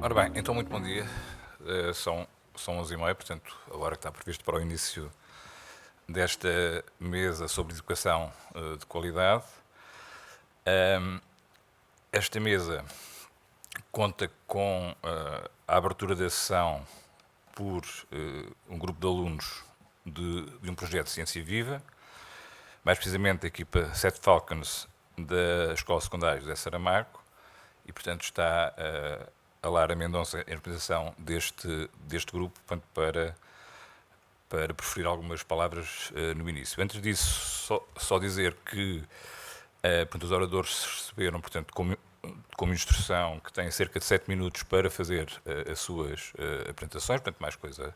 Ora bem, então muito bom dia. São 11h30, portanto, a hora que está prevista para o início desta mesa sobre educação de qualidade. Esta mesa conta com a abertura da sessão por um grupo de alunos de um projeto de Ciência Viva, mais precisamente da equipa Sete Falcons da Escola Secundária José Saramago, e portanto está a Lara Mendonça em representação deste grupo, portanto, para preferir algumas palavras no início. Antes disso, só dizer que portanto, os oradores receberam, portanto, como instrução que têm cerca de 7 minutos para fazer as suas apresentações, portanto, mais coisa,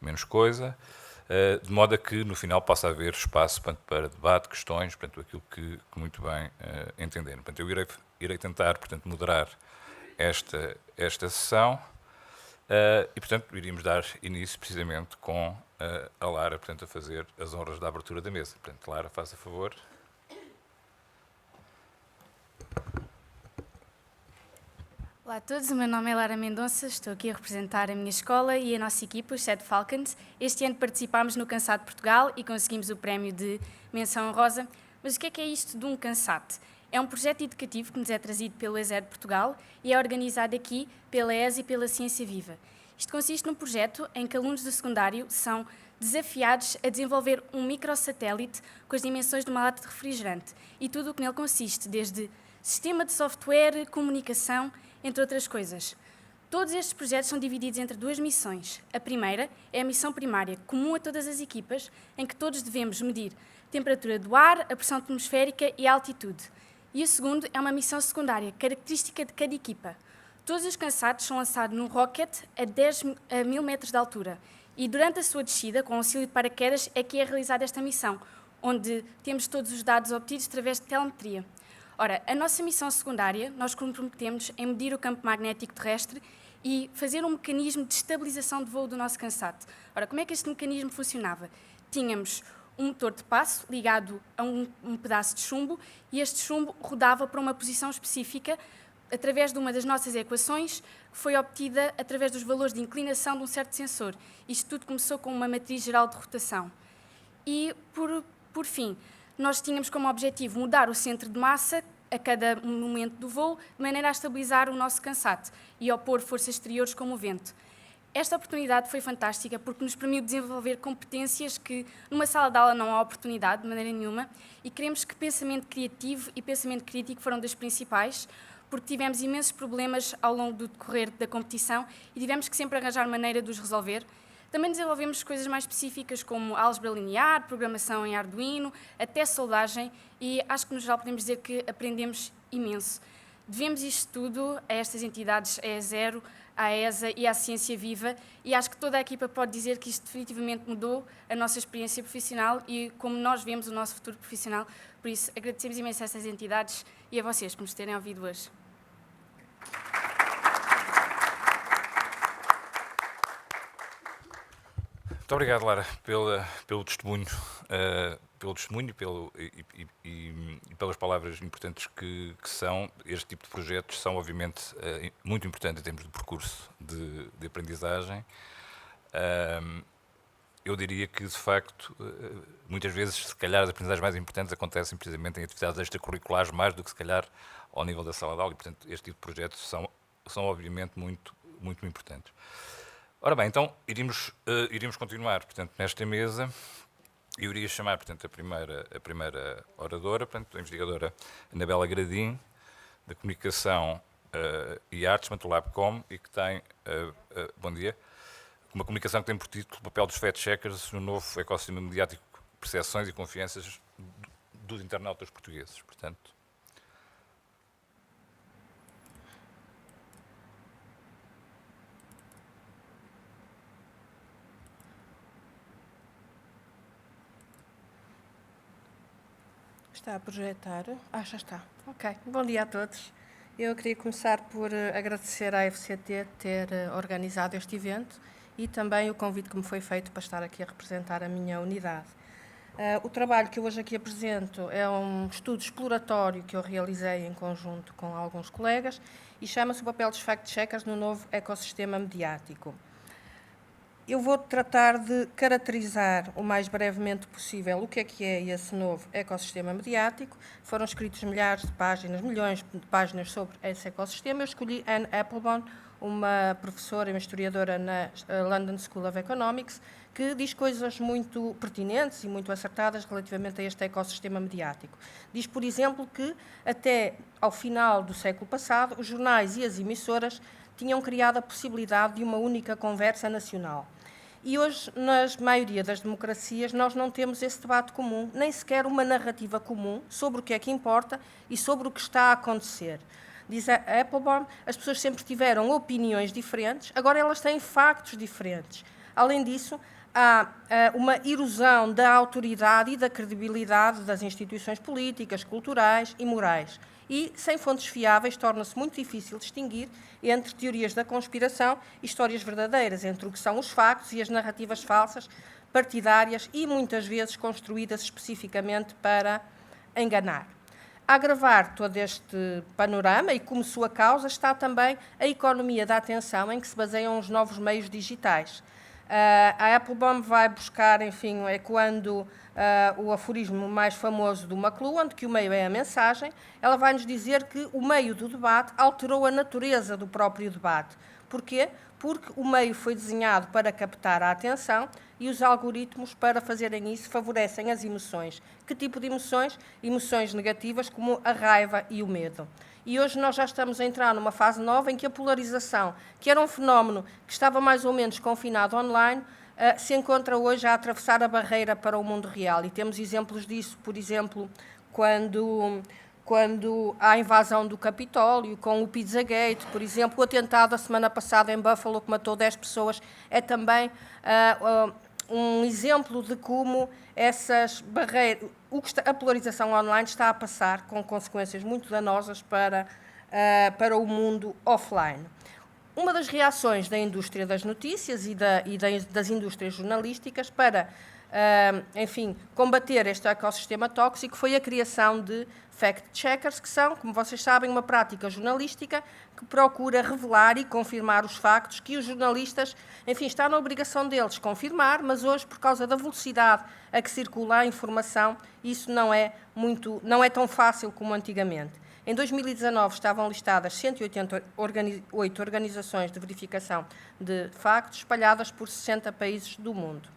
menos coisa, de modo a que no final possa haver espaço, portanto, para debate, questões, portanto, aquilo que muito bem entenderem. Portanto, eu irei tentar, portanto, moderar esta sessão e, portanto, iríamos dar início precisamente com a Lara, portanto, a fazer as honras da abertura da mesa. Portanto, Lara, faça favor. Olá a todos, o meu nome é Lara Mendonça, estou aqui a representar a minha escola e a nossa equipa, os Sete Falcons. Este ano participámos no CANSAT Portugal e conseguimos o prémio de menção honrosa. Mas o que é isto de um CANSAT? É um projeto educativo que nos é trazido pelo ESER de Portugal e é organizado aqui pela ESA e pela Ciência Viva. Isto consiste num projeto em que alunos do secundário são desafiados a desenvolver um microsatélite com as dimensões de uma lata de refrigerante e tudo o que nele consiste, desde sistema de software, comunicação, entre outras coisas. Todos estes projetos são divididos entre duas missões. A primeira é a missão primária, comum a todas as equipas, em que todos devemos medir a temperatura do ar, a pressão atmosférica e a altitude. E a segunda é uma missão secundária, característica de cada equipa. Todos os cansados são lançados num rocket a 1000 metros de altura e durante a sua descida, com o auxílio de paraquedas, é que é realizada esta missão, onde temos todos os dados obtidos através de telemetria. Ora, a nossa missão secundária, nós comprometemos em medir o campo magnético terrestre e fazer um mecanismo de estabilização de voo do nosso CANSAT. Ora, como é que este mecanismo funcionava? Tínhamos um motor de passo ligado a um pedaço de chumbo e este chumbo rodava para uma posição específica através de uma das nossas equações, que foi obtida através dos valores de inclinação de um certo sensor. Isto tudo começou com uma matriz geral de rotação. E, por fim, nós tínhamos como objetivo mudar o centro de massa a cada momento do voo, de maneira a estabilizar o nosso CANSAT e opor forças exteriores como o vento. Esta oportunidade foi fantástica porque nos permitiu desenvolver competências que numa sala de aula não há oportunidade, de maneira nenhuma, e queremos que pensamento criativo e pensamento crítico foram das principais, porque tivemos imensos problemas ao longo do decorrer da competição e tivemos que sempre arranjar maneira de os resolver. Também desenvolvemos coisas mais específicas como álgebra linear, programação em Arduino, até soldagem e acho que no geral podemos dizer que aprendemos imenso. Devemos isto tudo a estas entidades, a E0, à ESA e à Ciência Viva e acho que toda a equipa pode dizer que isto definitivamente mudou a nossa experiência profissional e como nós vemos o nosso futuro profissional. Por isso, agradecemos imenso a estas entidades e a vocês por nos terem ouvido hoje. Muito obrigado, Lara, pelo testemunho, e pelas palavras importantes que são. Este tipo de projetos são, obviamente, muito importantes em termos de percurso de aprendizagem. Eu diria que, de facto, muitas vezes, se calhar, as aprendizagens mais importantes acontecem precisamente em atividades extracurriculares, mais do que, se calhar, ao nível da sala de aula. E, portanto, este tipo de projetos são obviamente, muito, muito importantes. Ora bem, então iríamos continuar, portanto, nesta mesa. Eu iria chamar, portanto, a primeira oradora, portanto, a investigadora Anabela Gradim, da Comunicação e Artes, portanto, do LabCom, e que tem, bom dia, uma comunicação que tem por título o papel dos fact-checkers no novo ecossistema mediático, percepções e confianças dos internautas portugueses. Portanto, Está a projetar? Já está. Ok. Bom dia a todos. Eu queria começar por agradecer à FCT ter organizado este evento e também o convite que me foi feito para estar aqui a representar a minha unidade. O trabalho que eu hoje aqui apresento é um estudo exploratório que eu realizei em conjunto com alguns colegas e chama-se o papel dos fact-checkers no novo ecossistema mediático. Eu vou tratar de caracterizar o mais brevemente possível o que é esse novo ecossistema mediático. Foram escritos milhares de páginas, milhões de páginas sobre esse ecossistema. Eu escolhi Anne Applebaum, uma professora e uma historiadora na London School of Economics, que diz coisas muito pertinentes e muito acertadas relativamente a este ecossistema mediático. Diz, por exemplo, que até ao final do século passado, os jornais e as emissoras tinham criado a possibilidade de uma única conversa nacional. E hoje, na maioria das democracias, nós não temos esse debate comum, nem sequer uma narrativa comum sobre o que é que importa e sobre o que está a acontecer. Diz a Applebaum, as pessoas sempre tiveram opiniões diferentes, agora elas têm factos diferentes. Além disso, há uma erosão da autoridade e da credibilidade das instituições políticas, culturais e morais. E, sem fontes fiáveis, torna-se muito difícil distinguir entre teorias da conspiração e histórias verdadeiras, entre o que são os factos e as narrativas falsas, partidárias e, muitas vezes, construídas especificamente para enganar. A agravar todo este panorama e como sua causa está também a economia da atenção em que se baseiam os novos meios digitais. A Applebaum vai buscar, enfim, é quando o aforismo mais famoso do McLuhan, de que o meio é a mensagem, ela vai nos dizer que o meio do debate alterou a natureza do próprio debate. Porquê? Porque o meio foi desenhado para captar a atenção e os algoritmos, para fazerem isso, favorecem as emoções. Que tipo de emoções? Emoções negativas, como a raiva e o medo. E hoje nós já estamos a entrar numa fase nova em que a polarização, que era um fenómeno que estava mais ou menos confinado online, se encontra hoje a atravessar a barreira para o mundo real. E temos exemplos disso, por exemplo, quando há a invasão do Capitólio, com o Pizzagate, por exemplo, o atentado a semana passada em Buffalo, que matou 10 pessoas, é também um exemplo de como essas barreiras, a polarização online está a passar com consequências muito danosas para o mundo offline. Uma das reações da indústria das notícias e das indústrias jornalísticas para, enfim, combater este ecossistema tóxico foi a criação de fact-checkers, que são, como vocês sabem, uma prática jornalística que procura revelar e confirmar os factos que os jornalistas, enfim, está na obrigação deles confirmar, mas hoje, por causa da velocidade a que circula a informação, isso não é tão fácil como antigamente. Em 2019 estavam listadas 188 organizações de verificação de factos espalhadas por 60 países do mundo.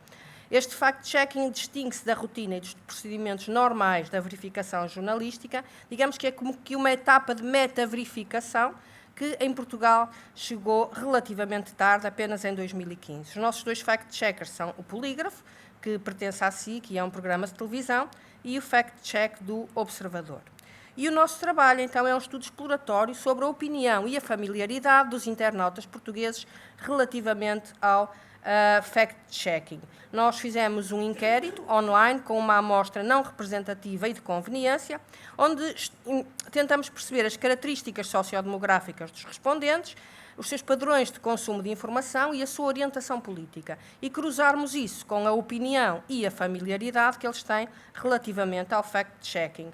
Este fact-checking distingue-se da rotina e dos procedimentos normais da verificação jornalística, digamos que é como que uma etapa de meta-verificação que em Portugal chegou relativamente tarde, apenas em 2015. Os nossos dois fact-checkers são o Polígrafo, que pertence à SIC e é um programa de televisão, e o fact-check do Observador. E o nosso trabalho, então, é um estudo exploratório sobre a opinião e a familiaridade dos internautas portugueses relativamente ao fact-checking. Nós fizemos um inquérito online com uma amostra não representativa e de conveniência, onde tentamos perceber as características sociodemográficas dos respondentes, os seus padrões de consumo de informação e a sua orientação política, e cruzarmos isso com a opinião e a familiaridade que eles têm relativamente ao fact-checking.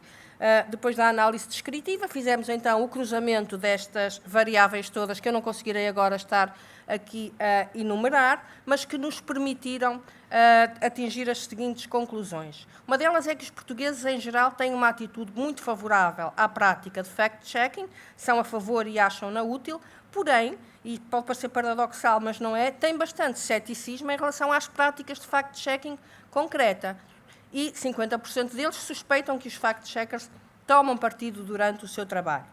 Depois da análise descritiva, fizemos então o cruzamento destas variáveis todas, que eu não conseguirei agora estar aqui a enumerar, mas que nos permitiram atingir as seguintes conclusões. Uma delas é que os portugueses, em geral, têm uma atitude muito favorável à prática de fact-checking, são a favor e acham-na útil, porém, e pode parecer paradoxal, mas não é, têm bastante ceticismo em relação às práticas de fact-checking concreta. E 50% deles suspeitam que os fact-checkers tomam partido durante o seu trabalho.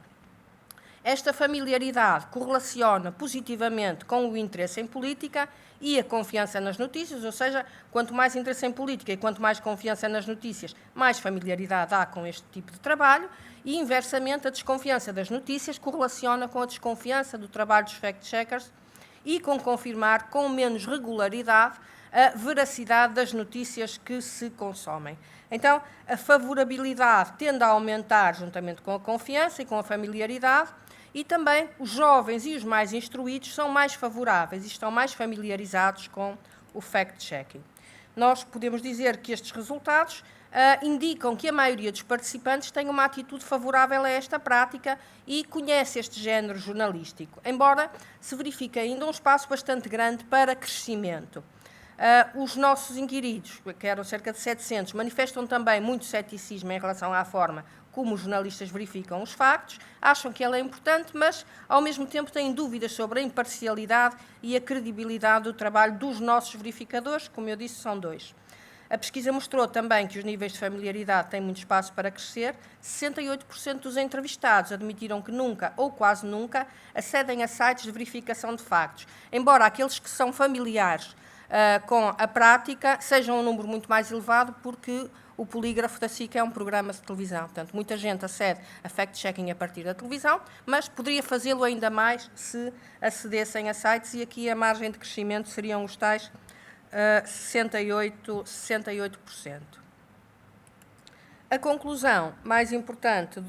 Esta familiaridade correlaciona positivamente com o interesse em política e a confiança nas notícias, ou seja, quanto mais interesse em política e quanto mais confiança nas notícias, mais familiaridade há com este tipo de trabalho, e, inversamente, a desconfiança das notícias correlaciona com a desconfiança do trabalho dos fact-checkers e com confirmar com menos regularidade a veracidade das notícias que se consomem. Então, a favorabilidade tende a aumentar juntamente com a confiança e com a familiaridade, e também os jovens e os mais instruídos são mais favoráveis e estão mais familiarizados com o fact-checking. nós podemos dizer que estes resultados indicam que a maioria dos participantes tem uma atitude favorável a esta prática e conhece este género jornalístico, embora se verifique ainda um espaço bastante grande para crescimento. Os nossos inquiridos, que eram cerca de 700, manifestam também muito ceticismo em relação à forma como os jornalistas verificam os factos, acham que ela é importante, mas, ao mesmo tempo, têm dúvidas sobre a imparcialidade e a credibilidade do trabalho dos nossos verificadores, como eu disse, são 2. A pesquisa mostrou também que os níveis de familiaridade têm muito espaço para crescer. 68% dos entrevistados admitiram que nunca ou quase nunca acedem a sites de verificação de factos, embora aqueles que são familiares com a prática sejam um número muito mais elevado, porque o Polígrafo da SIC é um programa de televisão. Portanto, muita gente acede a fact-checking a partir da televisão, mas poderia fazê-lo ainda mais se acedessem a sites, e aqui a margem de crescimento seriam os tais 68%. A conclusão mais importante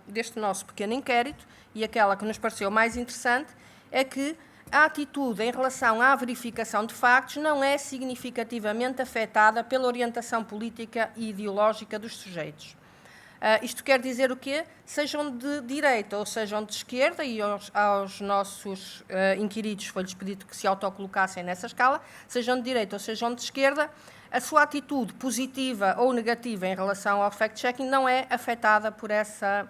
deste nosso pequeno inquérito, e aquela que nos pareceu mais interessante, é que a atitude em relação à verificação de factos não é significativamente afetada pela orientação política e ideológica dos sujeitos. Isto quer dizer o quê? Sejam de direita ou sejam de esquerda, e aos nossos inquiridos foi-lhes pedido que se autocolocassem nessa escala, sejam de direita ou sejam de esquerda, a sua atitude positiva ou negativa em relação ao fact-checking não é afetada por essa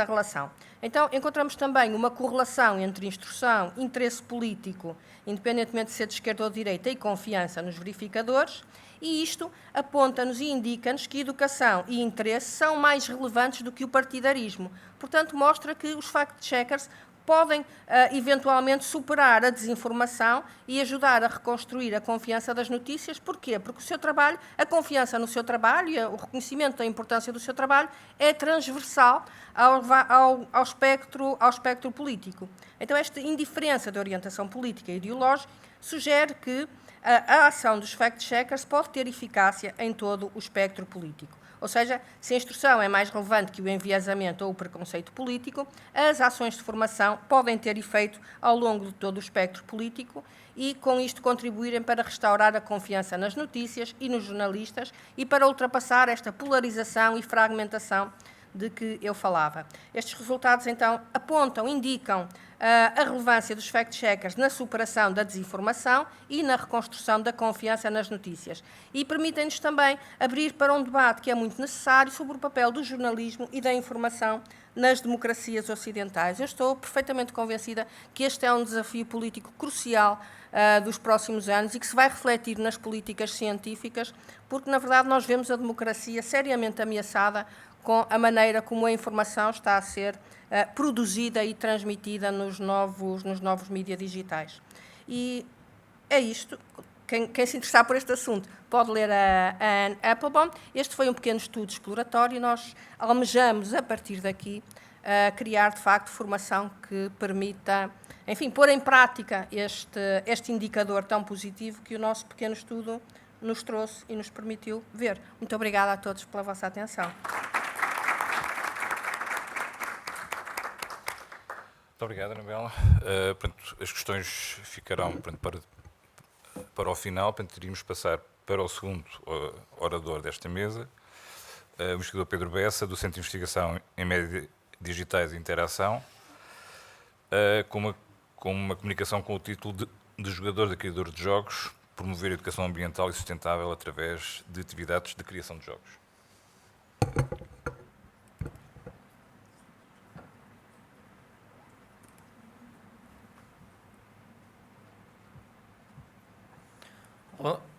relação. Então, encontramos também uma correlação entre instrução, interesse político, independentemente de ser de esquerda ou de direita, e confiança nos verificadores, e isto aponta-nos e indica-nos que educação e interesse são mais relevantes do que o partidarismo. Portanto, mostra que os fact-checkers podem, eventualmente, superar a desinformação e ajudar a reconstruir a confiança das notícias. Porquê? Porque o seu trabalho, a confiança no seu trabalho e o reconhecimento da importância do seu trabalho é transversal ao espectro político. Então, esta indiferença de orientação política e ideológica sugere que a ação dos fact-checkers pode ter eficácia em todo o espectro político. Ou seja, se a instrução é mais relevante que o enviesamento ou o preconceito político, as ações de formação podem ter efeito ao longo de todo o espectro político e, com isto, contribuírem para restaurar a confiança nas notícias e nos jornalistas e para ultrapassar esta polarização e fragmentação de que eu falava. Estes resultados, então, indicam a relevância dos fact-checkers na superação da desinformação e na reconstrução da confiança nas notícias. E permitem-nos também abrir para um debate que é muito necessário sobre o papel do jornalismo e da informação nas democracias ocidentais. Eu estou perfeitamente convencida que este é um desafio político crucial dos próximos anos e que se vai refletir nas políticas científicas, porque, na verdade, nós vemos a democracia seriamente ameaçada com a maneira como a informação está a ser produzida e transmitida nos novos mídias digitais. E é isto. Quem se interessar por este assunto pode ler a Anne Applebaum. Este foi um pequeno estudo exploratório e nós almejamos, a partir daqui, criar, de facto, formação que permita, enfim, pôr em prática este indicador tão positivo que o nosso pequeno estudo nos trouxe e nos permitiu ver. Muito obrigada a todos pela vossa atenção. Muito obrigado, Anabela. As questões ficarão para o final. Teríamos passar para o segundo orador desta mesa, o investigador Pedro Bessa, do Centro de Investigação em Média Digitais e Interação, com uma comunicação com o título de Jogador de Criador de Jogos, promover a educação ambiental e sustentável através de atividades de criação de jogos.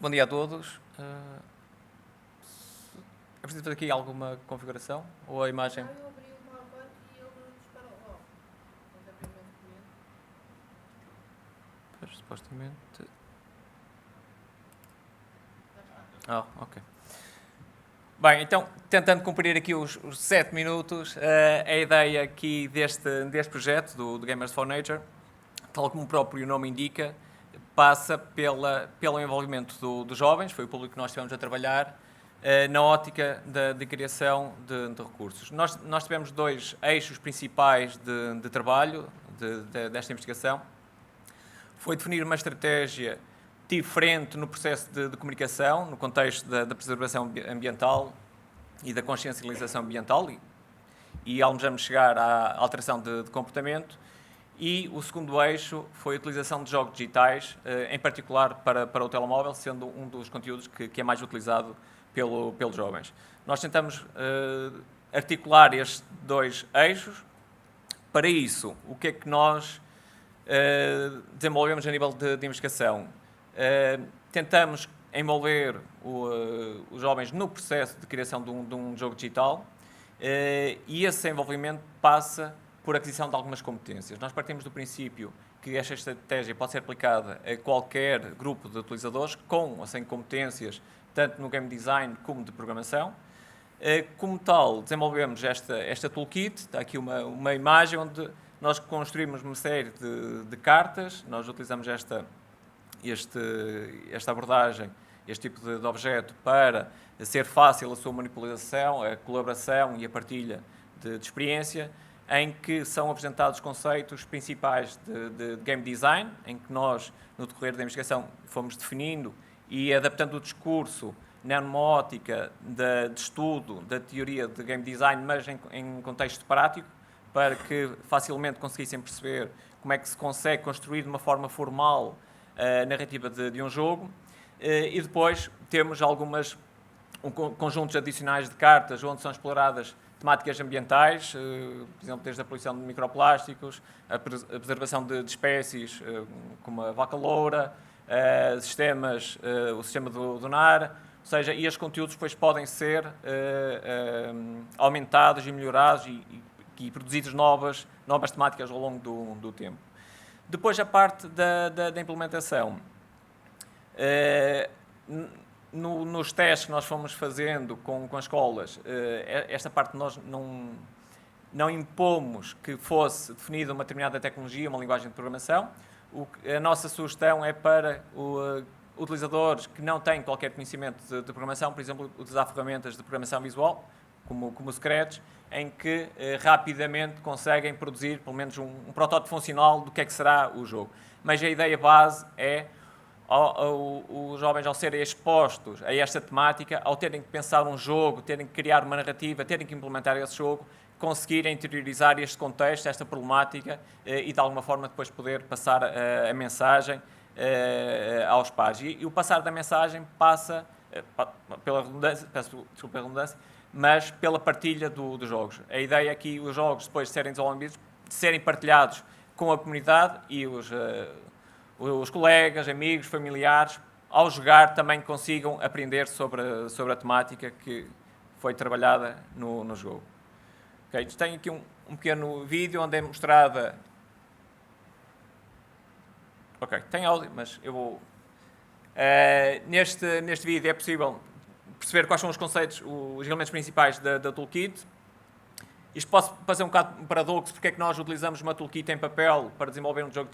Bom dia a todos. É preciso fazer aqui alguma configuração? Ou a imagem? Eu abri o PowerPoint e ele disparou logo. Pois, supostamente. Ok. Bem, então, tentando cumprir aqui os 7 minutos, a ideia aqui deste projeto, do Gamers for Nature, tal como o próprio nome indica, passa pelo envolvimento dos jovens, foi o público que nós estivemos a trabalhar, na ótica de criação de recursos. Nós tivemos 2 eixos principais de trabalho desta investigação. Foi definir uma estratégia diferente no processo de comunicação, no contexto da preservação ambiental e da consciencialização ambiental, e almejamos chegar à alteração de comportamento. E o segundo eixo foi a utilização de jogos digitais, em particular para o telemóvel, sendo um dos conteúdos que é mais utilizado pelos jovens. Nós tentamos articular estes 2 eixos. Para isso, o que é que nós desenvolvemos a nível de investigação? Tentamos envolver os jovens no processo de criação de um jogo digital, e esse envolvimento passa por aquisição de algumas competências. Nós partimos do princípio que esta estratégia pode ser aplicada a qualquer grupo de utilizadores, com ou sem competências, tanto no game design como de programação. Como tal, desenvolvemos esta toolkit. Está aqui uma imagem onde nós construímos uma série de cartas. Nós utilizamos esta abordagem, este tipo de objeto, para ser fácil a sua manipulação, a colaboração e a partilha de experiência, em que são apresentados conceitos principais de game design, em que nós, no decorrer da investigação, fomos definindo e adaptando o discurso numa ótica de estudo da teoria de game design, mas em contexto prático, para que facilmente conseguissem perceber como é que se consegue construir de uma forma formal a narrativa de um jogo. E depois temos conjuntos adicionais de cartas onde são exploradas temáticas ambientais, por exemplo, desde a poluição de microplásticos, a preservação de espécies, como a vaca loura, o sistema do NAR, ou seja, e estes conteúdos depois podem ser aumentados e melhorados e produzidos novas temáticas ao longo do tempo. Depois a parte da implementação. Nos testes que nós fomos fazendo com as escolas, esta parte nós não impomos que fosse definida uma determinada tecnologia, uma linguagem de programação. A nossa sugestão é para utilizadores que não têm qualquer conhecimento de programação, por exemplo, utilizar ferramentas de programação visual, como o Scratch, em que rapidamente conseguem produzir pelo menos um protótipo funcional do que é que será o jogo. Mas a ideia base é os jovens, ao serem expostos a esta temática, ao terem que pensar um jogo, terem que criar uma narrativa, terem que implementar esse jogo, conseguirem interiorizar este contexto, esta problemática, e de alguma forma depois poder passar a mensagem aos pares. E o passar da mensagem passa, pela redundância, peço desculpa a redundância, mas pela partilha dos jogos. A ideia é que os jogos, depois de serem desenvolvidos, de serem partilhados com a comunidade e os colegas, amigos, familiares, ao jogar também consigam aprender sobre a temática que foi trabalhada no jogo. Okay, tenho aqui um pequeno vídeo onde é mostrada... Ok, tem áudio, mas eu vou... Neste vídeo é possível perceber quais são os conceitos, os elementos principais da toolkit. Isto pode parecer um bocado um paradoxo, porque é que nós utilizamos uma toolkit em papel para desenvolver um jogo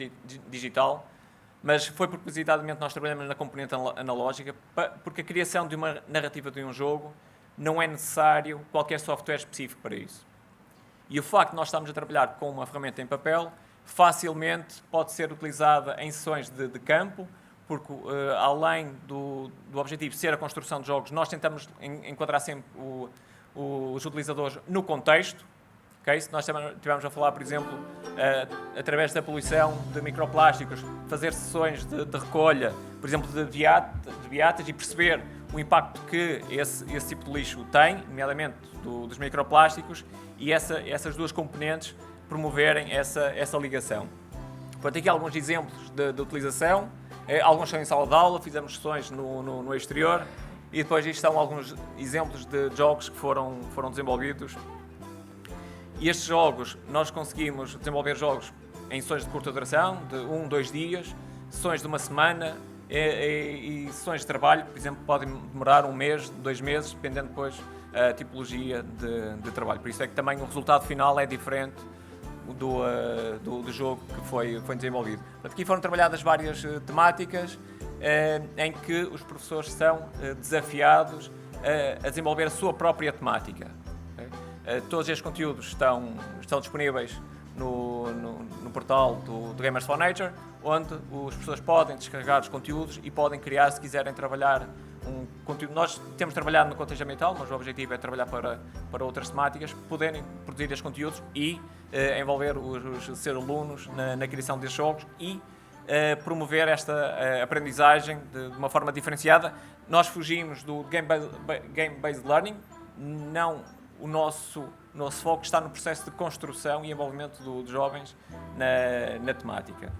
digital, mas foi propositadamente nós trabalhamos na componente analógica, porque a criação de uma narrativa de um jogo não é necessário qualquer software específico para isso. E o facto de nós estarmos a trabalhar com uma ferramenta em papel, facilmente pode ser utilizada em sessões de campo, porque além do objetivo ser a construção de jogos, nós tentamos enquadrar sempre os utilizadores no contexto. Okay? Se nós estivermos a falar, por exemplo, através da poluição de microplásticos, fazer sessões de recolha, por exemplo, de beatas, e perceber o impacto que esse tipo de lixo tem, nomeadamente dos microplásticos, e essas duas componentes promoverem essa ligação. Portanto, aqui alguns exemplos de utilização. Alguns são em sala de aula, fizemos sessões no exterior, e depois isto são alguns exemplos de jogos que foram desenvolvidos. E estes jogos, nós conseguimos desenvolver jogos em sessões de curta duração, de 1, 2 dias, sessões de uma semana, e sessões de trabalho, por exemplo, podem demorar 1 mês, 2 meses, dependendo depois da tipologia de trabalho. Por isso é que também o resultado final é diferente do jogo que foi desenvolvido. Portanto, aqui foram trabalhadas várias temáticas em que os professores são desafiados a desenvolver a sua própria temática. Okay? Todos estes conteúdos estão disponíveis no portal do Gamers for Nature, onde os professores podem descarregar os conteúdos e podem criar, se quiserem trabalhar um conteúdo. Nós temos trabalhado no contexto ambiental, mas o objetivo é trabalhar para outras temáticas, poderem produzir estes conteúdos e envolver os seus alunos na criação destes jogos e promover esta aprendizagem de uma forma diferenciada. Nós fugimos do game-based learning, não o nosso foco está no processo de construção e envolvimento dos jovens na temática.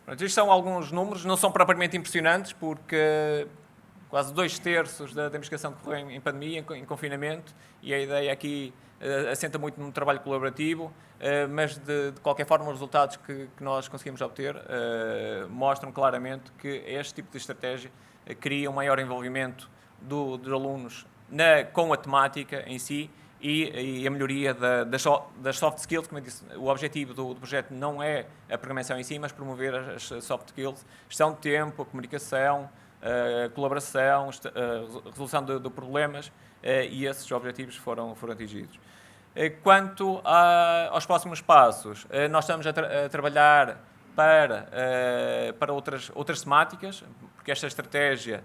Pronto, estes são alguns números, não são propriamente impressionantes, porque quase 2/3 da investigação correu em pandemia, em confinamento, e a ideia aqui assenta muito num trabalho colaborativo, mas de qualquer forma os resultados que nós conseguimos obter mostram claramente que este tipo de estratégia cria um maior envolvimento dos alunos com a temática em si e a melhoria das soft skills. Como eu disse, o objetivo do projeto não é a programação em si, mas promover as soft skills, gestão de tempo, a comunicação, a colaboração, a resolução de problemas, e esses objetivos foram atingidos. Quanto aos próximos passos, nós estamos a trabalhar para outras temáticas, porque esta estratégia,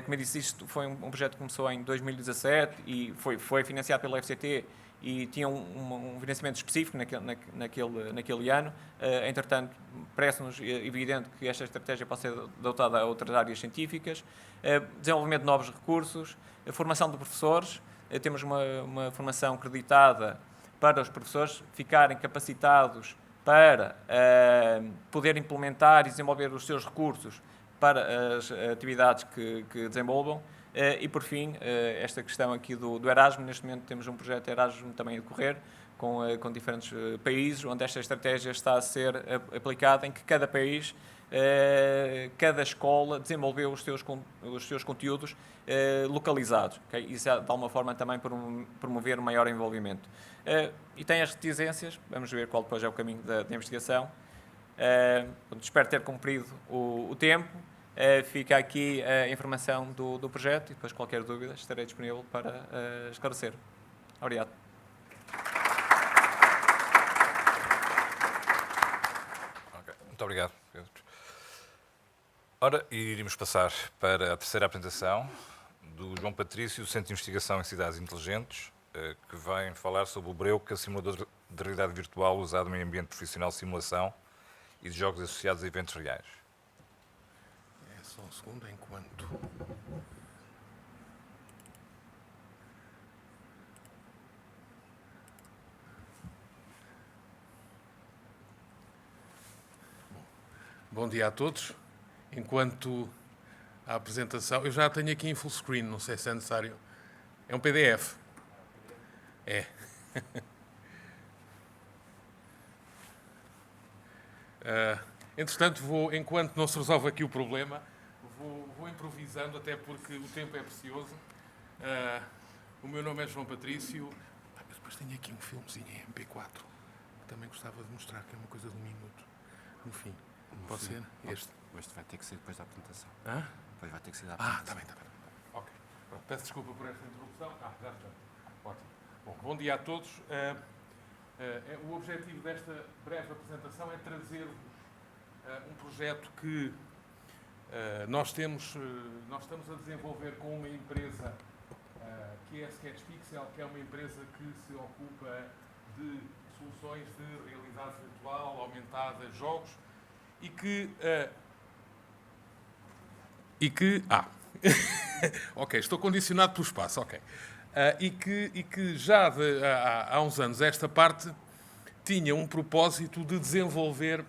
como eu disse, isto foi um projeto que começou em 2017 e foi financiado pela FCT e tinha um financiamento específico naquele ano. Entretanto, parece-nos evidente que esta estratégia pode ser adotada a outras áreas científicas, desenvolvimento de novos recursos, a formação de professores. Temos uma formação acreditada para os professores ficarem capacitados para poder implementar e desenvolver os seus recursos para as atividades que desenvolvam. E, por fim, esta questão aqui do Erasmus. Neste momento temos um projeto Erasmus também a decorrer com diferentes países, onde esta estratégia está a ser aplicada, em que cada país, cada escola desenvolveu os seus conteúdos localizados. Okay? Isso é, de alguma forma, também promover um maior envolvimento. E tem as reticências, vamos ver qual depois é o caminho da investigação. Espero ter cumprido o tempo. Fica aqui a informação do projeto e depois qualquer dúvida estarei disponível para esclarecer. Obrigado. Okay. Muito obrigado, Pedro. Ora, iríamos passar para a terceira apresentação do João Patrício, do Centro de Investigação em Cidades Inteligentes, que vem falar sobre o Breuca, simulador de realidade virtual usado em ambiente profissional de simulação e de jogos associados a eventos reais. Só um segundo, enquanto... Bom dia a todos. Enquanto a apresentação... Eu já tenho aqui em full screen, não sei se é necessário. É um PDF. É. Entretanto, enquanto não se resolve aqui o problema, vou improvisando, até porque o tempo é precioso. O meu nome é João Patrício. Mas depois tenho aqui um filmezinho em MP4 que também gostava de mostrar, que é uma coisa de 1 minuto. No fim. Pode ser? Este. Este vai ter que ser depois da apresentação. Hã? Depois vai ter que ser da apresentação. Está bem. Ok. Pronto, peço desculpa por esta interrupção. Já está. Ótimo. Bom dia a todos. O objetivo desta breve apresentação é trazer um projeto que nós estamos a desenvolver com uma empresa que é a SketchPixel, que é uma empresa que se ocupa de soluções de realidade virtual, aumentada, jogos, e que... ok, estou condicionado pelo espaço, ok. E que já há uns anos esta parte tinha um propósito de desenvolver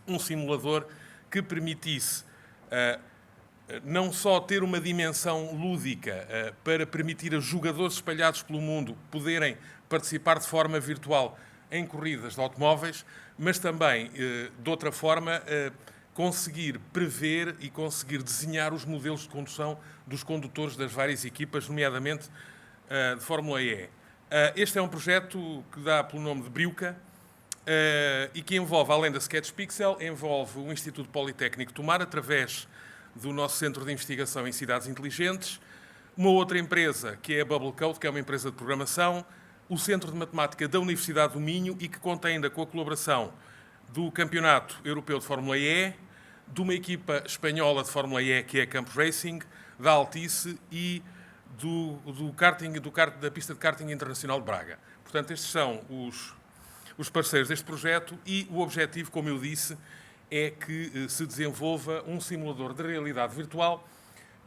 um simulador que permitisse não só ter uma dimensão lúdica para permitir a jogadores espalhados pelo mundo poderem participar de forma virtual em corridas de automóveis, mas também, de outra forma, conseguir prever e conseguir desenhar os modelos de condução dos condutores das várias equipas, nomeadamente de Fórmula E. Este é um projeto que dá pelo nome de Breuca e que envolve, além da Sketch Pixel, envolve o Instituto Politécnico Tomar, através do nosso Centro de Investigação em Cidades Inteligentes, uma outra empresa, que é a Bubble Code, que é uma empresa de programação, o Centro de Matemática da Universidade do Minho e que conta ainda com a colaboração do Campeonato Europeu de Fórmula E, de uma equipa espanhola de Fórmula E, que é a Campus Racing, da Altice e da pista de karting internacional de Braga. Portanto, estes são os parceiros deste projeto e o objetivo, como eu disse, é que se desenvolva um simulador de realidade virtual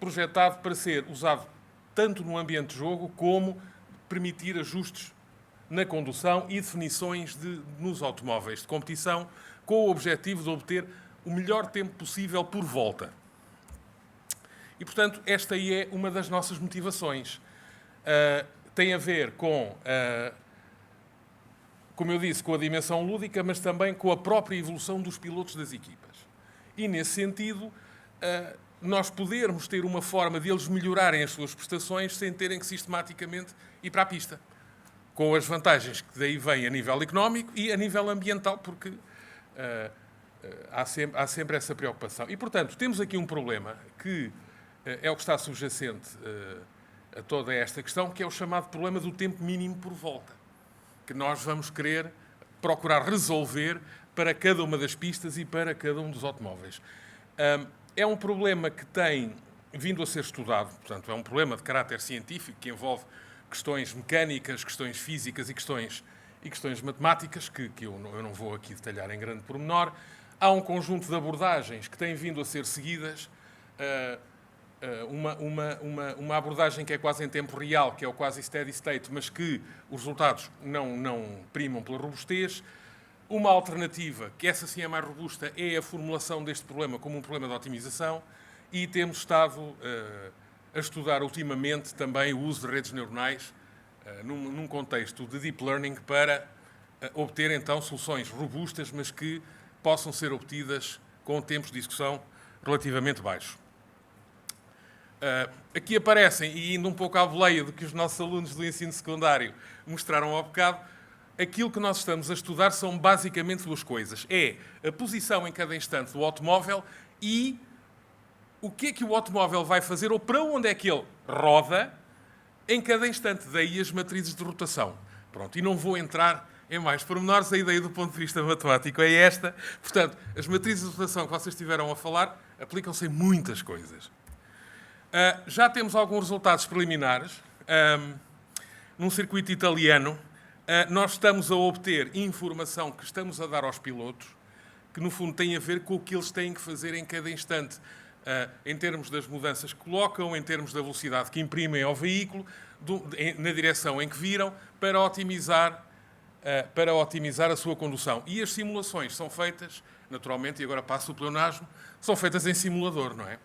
projetado para ser usado tanto no ambiente de jogo como permitir ajustes na condução e definições nos automóveis de competição, com o objetivo de obter o melhor tempo possível por volta. E, portanto, esta aí é uma das nossas motivações. Tem a ver com, como eu disse, com a dimensão lúdica, mas também com a própria evolução dos pilotos das equipas. E, nesse sentido, nós podermos ter uma forma de eles melhorarem as suas prestações sem terem que sistematicamente ir para a pista. Com as vantagens que daí vêm a nível económico e a nível ambiental, porque há sempre essa preocupação. E, portanto, temos aqui um problema que é o que está subjacente a toda esta questão, que é o chamado problema do tempo mínimo por volta, que nós vamos querer procurar resolver para cada uma das pistas e para cada um dos automóveis. É um problema que tem vindo a ser estudado, portanto, é um problema de caráter científico que envolve questões mecânicas, questões físicas e questões matemáticas, que eu não vou aqui detalhar em grande pormenor. Há um conjunto de abordagens que têm vindo a ser seguidas, uma abordagem que é quase em tempo real, que é o quasi steady state, mas que os resultados não primam pela robustez. Uma alternativa, que essa sim é mais robusta, é a formulação deste problema como um problema de otimização, e temos estado a estudar ultimamente também o uso de redes neuronais num contexto de deep learning para obter então soluções robustas, mas que possam ser obtidas com tempos de execução relativamente baixos. Aqui aparecem, e indo um pouco à boleia do que os nossos alunos do ensino secundário mostraram ao bocado, aquilo que nós estamos a estudar são basicamente duas coisas. É a posição em cada instante do automóvel e o que é que o automóvel vai fazer ou para onde é que ele roda em cada instante. Daí as matrizes de rotação. Pronto, e não vou entrar em mais pormenores, a ideia do ponto de vista matemático é esta. Portanto, as matrizes de rotação que vocês estiveram a falar aplicam-se em muitas coisas. Já temos alguns resultados preliminares. Num circuito italiano, nós estamos a obter informação que estamos a dar aos pilotos, que no fundo tem a ver com o que eles têm que fazer em cada instante, em termos das mudanças que colocam, em termos da velocidade que imprimem ao veículo, na direção em que viram, para otimizar a sua condução. E as simulações são feitas, naturalmente, e agora passo o pleonasmo, são feitas em simulador, não é?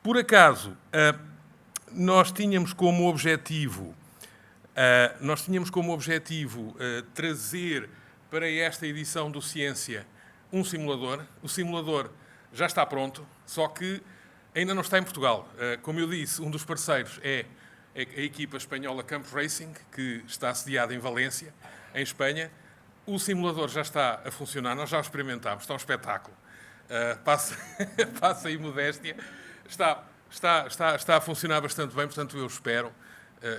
Por acaso, nós tínhamos como objetivo trazer para esta edição do Ciência um simulador. O simulador já está pronto, só que ainda não está em Portugal. Como eu disse, um dos parceiros é a equipa espanhola Campus Racing, que está sediada em Valência, em Espanha. O simulador já está a funcionar, nós já o experimentámos, está um espetáculo. Passa aí modéstia. Está a funcionar bastante bem, portanto eu espero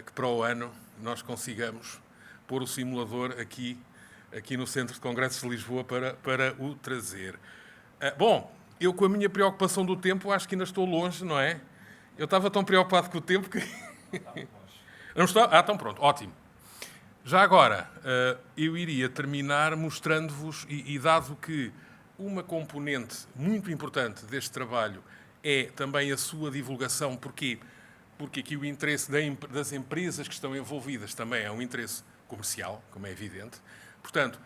que para o ano nós consigamos pôr o simulador aqui no Centro de Congressos de Lisboa para o trazer. Bom, eu com a minha preocupação do tempo acho que ainda estou longe, não é? Eu estava tão preocupado com o tempo que... Não estou? Então pronto, ótimo. Já agora, eu iria terminar mostrando-vos, e dado que uma componente muito importante deste trabalho é também a sua divulgação, porque aqui o interesse das empresas que estão envolvidas também é um interesse comercial, como é evidente. Portanto,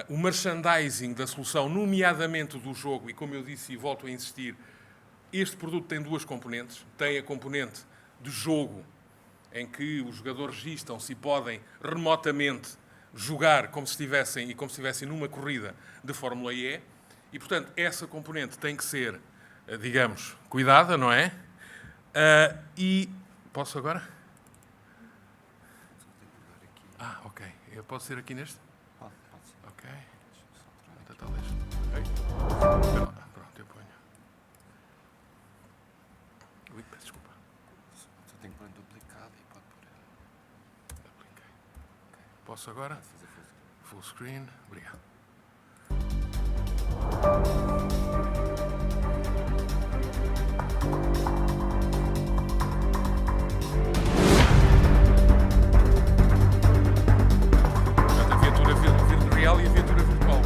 o merchandising da solução, nomeadamente do jogo, e como eu disse e volto a insistir, este produto tem duas componentes. Tem a componente de jogo, em que os jogadores registram-se e podem remotamente jogar como se estivessem numa corrida de Fórmula E. E, portanto, essa componente tem que ser, digamos, cuidada, não é? E... Posso agora? Ok. Eu posso ser aqui neste? Pode ser. Ok. Posso agora? Full screen. Obrigado. Portanto, aventura real e aventura virtual.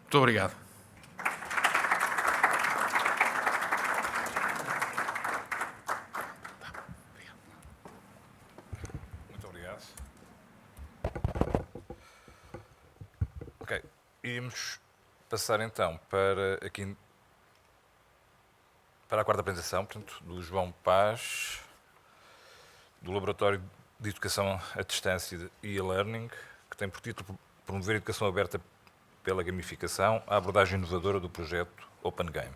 Muito obrigado. Muito obrigado. Ok, íamos passar então para a quarta apresentação, portanto, do João Paz, do Laboratório de Educação à Distância e e-Learning, que tem por título Promover a Educação Aberta pela Gamificação, a abordagem inovadora do projeto Open Game.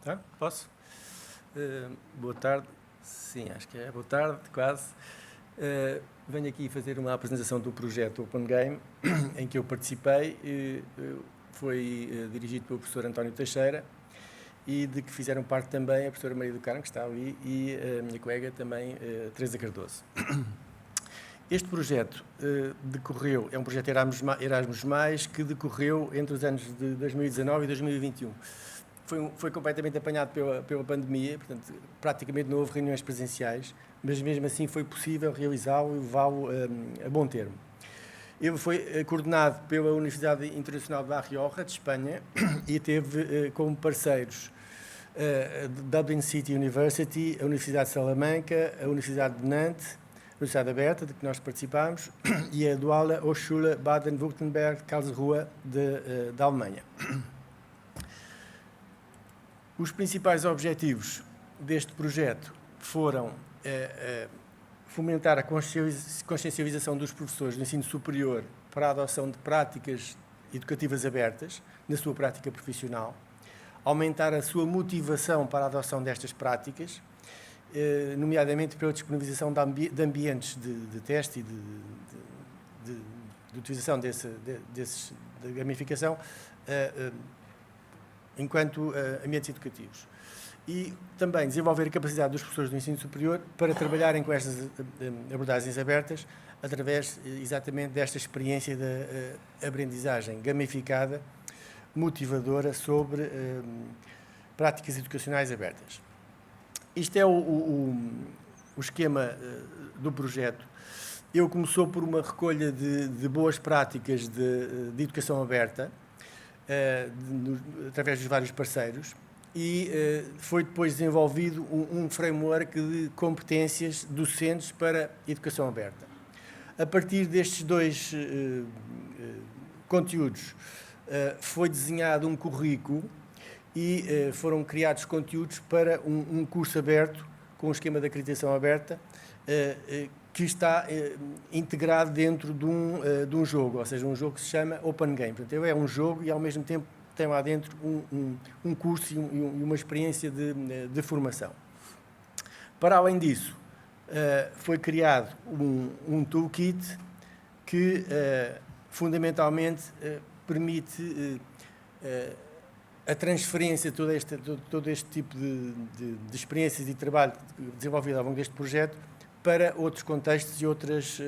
Tá? Posso? Boa tarde. Sim, acho que é boa tarde, quase. Venho aqui fazer uma apresentação do projeto Open Game, em que eu participei. Foi dirigido pelo professor António Teixeira e de que fizeram parte também a professora Maria do Carmo, que está ali, e a minha colega também, Teresa Cardoso. Este projeto decorreu, é um projeto Erasmus+, que decorreu entre os anos de 2019 e 2021. Foi completamente apanhado pela pandemia, portanto, praticamente não houve reuniões presenciais, mas mesmo assim foi possível realizá-lo e levá-lo a bom termo. Ele foi coordenado pela Universidade Internacional de La Rioja, de Espanha, e teve como parceiros a Dublin City University, a Universidade de Salamanca, a Universidade de Nantes, a Universidade Aberta, de que nós participámos, e a Duale Hochschule Baden-Württemberg, Karlsruhe, da Alemanha. Os principais objetivos deste projeto foram fomentar a consciencialização dos professores do ensino superior para a adoção de práticas educativas abertas na sua prática profissional, aumentar a sua motivação para a adoção destas práticas, nomeadamente pela disponibilização de ambientes de teste e de utilização de gamificação enquanto ambientes educativos. E também desenvolver a capacidade dos professores do ensino superior para trabalharem com estas abordagens abertas através exatamente desta experiência da aprendizagem gamificada, motivadora sobre práticas educacionais abertas. Isto é o esquema do projeto. Ele começou por uma recolha de boas práticas de educação aberta, através dos vários parceiros, e foi depois desenvolvido um framework de competências docentes para educação aberta. A partir destes dois conteúdos, foi desenhado um currículo e foram criados conteúdos para um curso aberto, com um esquema de acreditação aberta, que está integrado dentro de um jogo, ou seja, um jogo que se chama Open Game. Portanto, ele é um jogo e, ao mesmo tempo, tem lá dentro um curso e uma experiência de formação. Para além disso, foi criado um toolkit que, fundamentalmente, permite a transferência de todo este tipo de experiências e de trabalho desenvolvido ao longo deste projeto para outros contextos e outras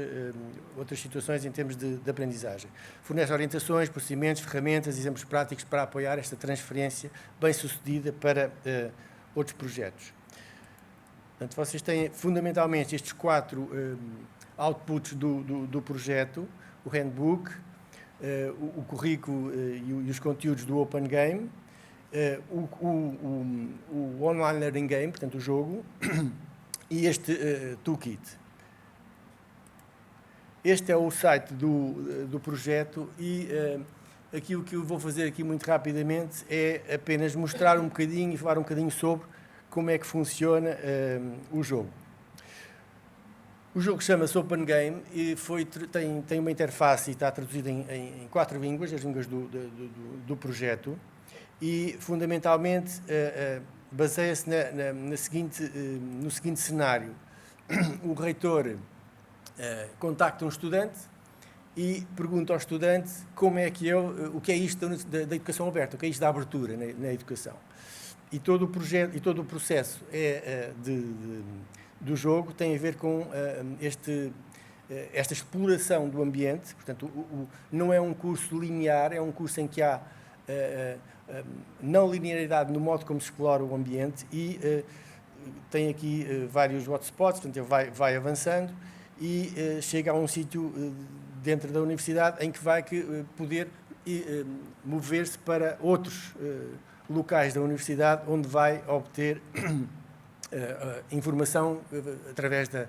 situações em termos de aprendizagem. Fornece orientações, procedimentos, ferramentas, exemplos práticos para apoiar esta transferência bem-sucedida para outros projetos. Portanto, vocês têm fundamentalmente estes 4 outputs do projeto: o handbook, o currículo e os conteúdos do Open Game, o Online Learning Game, portanto o jogo, e este toolkit. Este é o site do projeto e aquilo que eu vou fazer aqui muito rapidamente é apenas mostrar um bocadinho e falar um bocadinho sobre como é que funciona o jogo. O jogo chama-se Open Game e tem uma interface e está traduzido em 4 línguas, as línguas do projeto, e fundamentalmente baseia-se no seguinte cenário. O reitor contacta um estudante e pergunta ao estudante como é que o que é isto da educação aberta, o que é isto da abertura na educação. E todo o projeto e todo o processo do jogo tem a ver com esta exploração do ambiente. Portanto, não é um curso linear, é um curso em que há não linearidade no modo como se explora o ambiente e tem aqui vários hotspots, portanto, ele vai avançando e chega a um sítio dentro da universidade em que vai poder mover-se para outros locais da universidade onde vai obter informação através da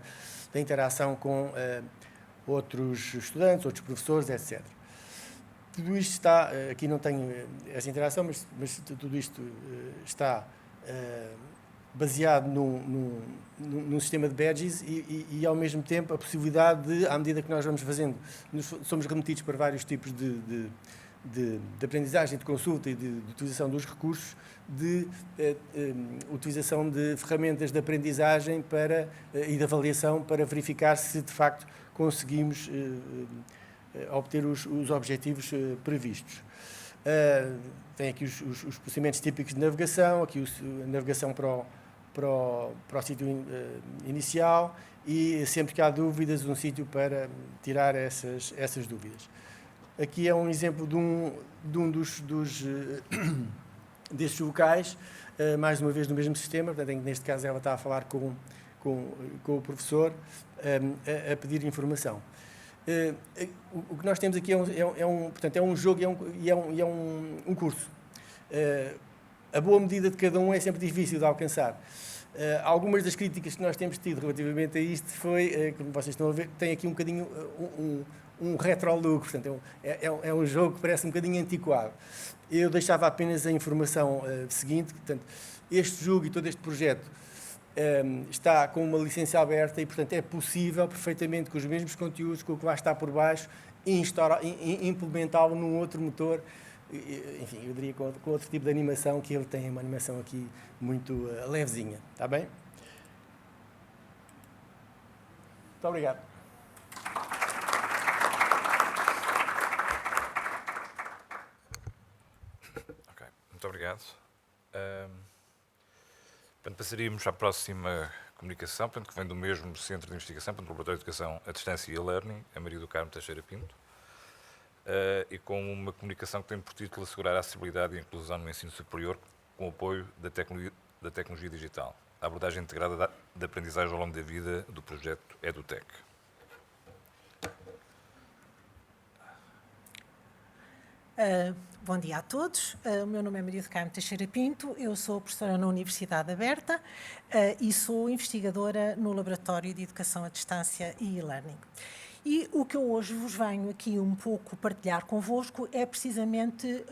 interação com outros estudantes, outros professores, etc. Tudo isto está, aqui não tenho essa interação, mas tudo isto está baseado num sistema de badges e, ao mesmo tempo, a possibilidade de, à medida que nós vamos fazendo, somos remetidos para vários tipos de aprendizagem, de consulta e de utilização dos recursos, de utilização de ferramentas de aprendizagem e de avaliação para verificar se, de facto, conseguimos obter os objetivos previstos. Tem aqui os procedimentos típicos de navegação, aqui a navegação para o sítio inicial e, sempre que há dúvidas, um sítio para tirar essas dúvidas. Aqui é um exemplo de um destes locais, mais uma vez no mesmo sistema, portanto, neste caso ela está a falar com o professor a pedir informação. O que nós temos aqui portanto, é um jogo e é um curso. A boa medida de cada um é sempre difícil de alcançar. Algumas das críticas que nós temos tido relativamente a isto foi, como vocês estão a ver, tem aqui um bocadinho um retro-look, portanto, é um jogo que parece um bocadinho antiquado. Eu deixava apenas a informação seguinte, portanto, este jogo e todo este projeto está com uma licença aberta e, portanto, é possível perfeitamente com os mesmos conteúdos, com o que lá está por baixo, implementá-lo num outro motor, enfim, eu diria com outro tipo de animação, que ele tem uma animação aqui muito levezinha. Está bem? Muito obrigado. Ok, muito obrigado. Portanto, passaríamos à próxima comunicação, portanto, que vem do mesmo Centro de Investigação, portanto, do Laboratório de Educação à Distância e e-Learning, a Maria do Carmo Teixeira Pinto, e com uma comunicação que tem por título assegurar a acessibilidade e a inclusão no ensino superior com o apoio da tecnologia digital, a abordagem integrada da aprendizagem ao longo da vida do projeto EduTech. Bom dia a todos. O meu nome é Maria do Carmo Teixeira Pinto, eu sou professora na Universidade Aberta e sou investigadora no Laboratório de Educação à Distância e e-Learning. E o que eu hoje vos venho aqui um pouco partilhar convosco é precisamente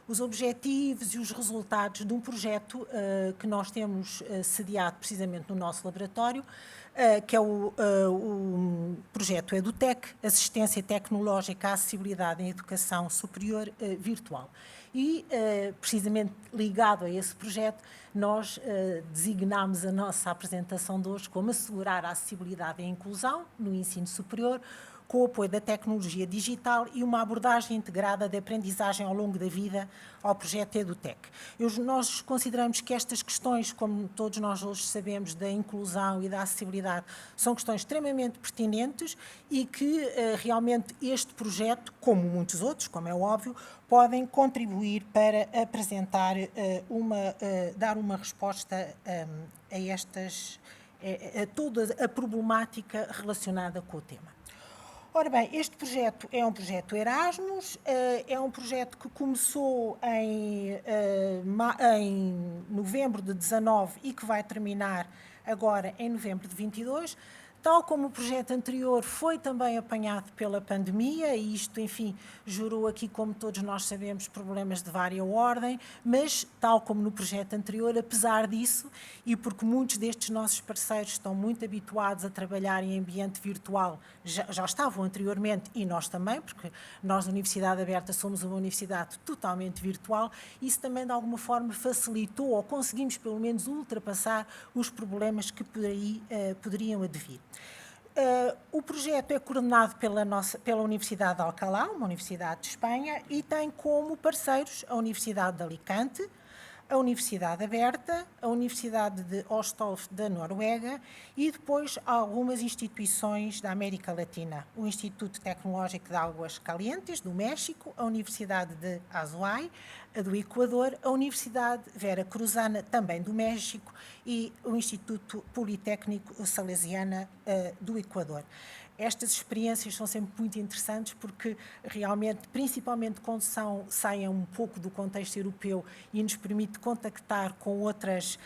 os objetivos e os resultados de um projeto que nós temos sediado precisamente no nosso laboratório, que é o projeto EduTech, Assistência Tecnológica à Acessibilidade em Educação Superior Virtual. E, precisamente ligado a esse projeto, nós designámos a nossa apresentação de hoje como assegurar a acessibilidade e a inclusão no ensino superior, com o apoio da tecnologia digital e uma abordagem integrada de aprendizagem ao longo da vida ao projeto EduTech. Nós consideramos que estas questões, como todos nós hoje sabemos, da inclusão e da acessibilidade, são questões extremamente pertinentes e que realmente este projeto, como muitos outros, como é óbvio, podem contribuir para apresentar dar uma resposta a toda a problemática relacionada com o tema. Ora bem, este projeto é um projeto Erasmus, é um projeto que começou em novembro de 19 e que vai terminar agora em novembro de 22. Tal como o projeto anterior foi também apanhado pela pandemia, e isto, enfim, gerou aqui, como todos nós sabemos, problemas de vária ordem, mas, tal como no projeto anterior, apesar disso, e porque muitos destes nossos parceiros estão muito habituados a trabalhar em ambiente virtual, já estavam anteriormente, e nós também, porque nós, na Universidade Aberta, somos uma universidade totalmente virtual, isso também, de alguma forma, facilitou, ou conseguimos, pelo menos, ultrapassar os problemas que por aí poderiam advir. O projeto é coordenado pela Universidade de Alcalá, uma universidade de Espanha, e tem como parceiros a Universidade de Alicante, a Universidade Aberta, a Universidade de Ostholt da Noruega e depois algumas instituições da América Latina. O Instituto Tecnológico de Águas Calientes, do México, a Universidade de Azuay, do Equador, a Universidade Vera Cruzana, também do México, e o Instituto Politécnico Salesiana do Equador. Estas experiências são sempre muito interessantes porque realmente, principalmente quando saem um pouco do contexto europeu e nos permite contactar com outras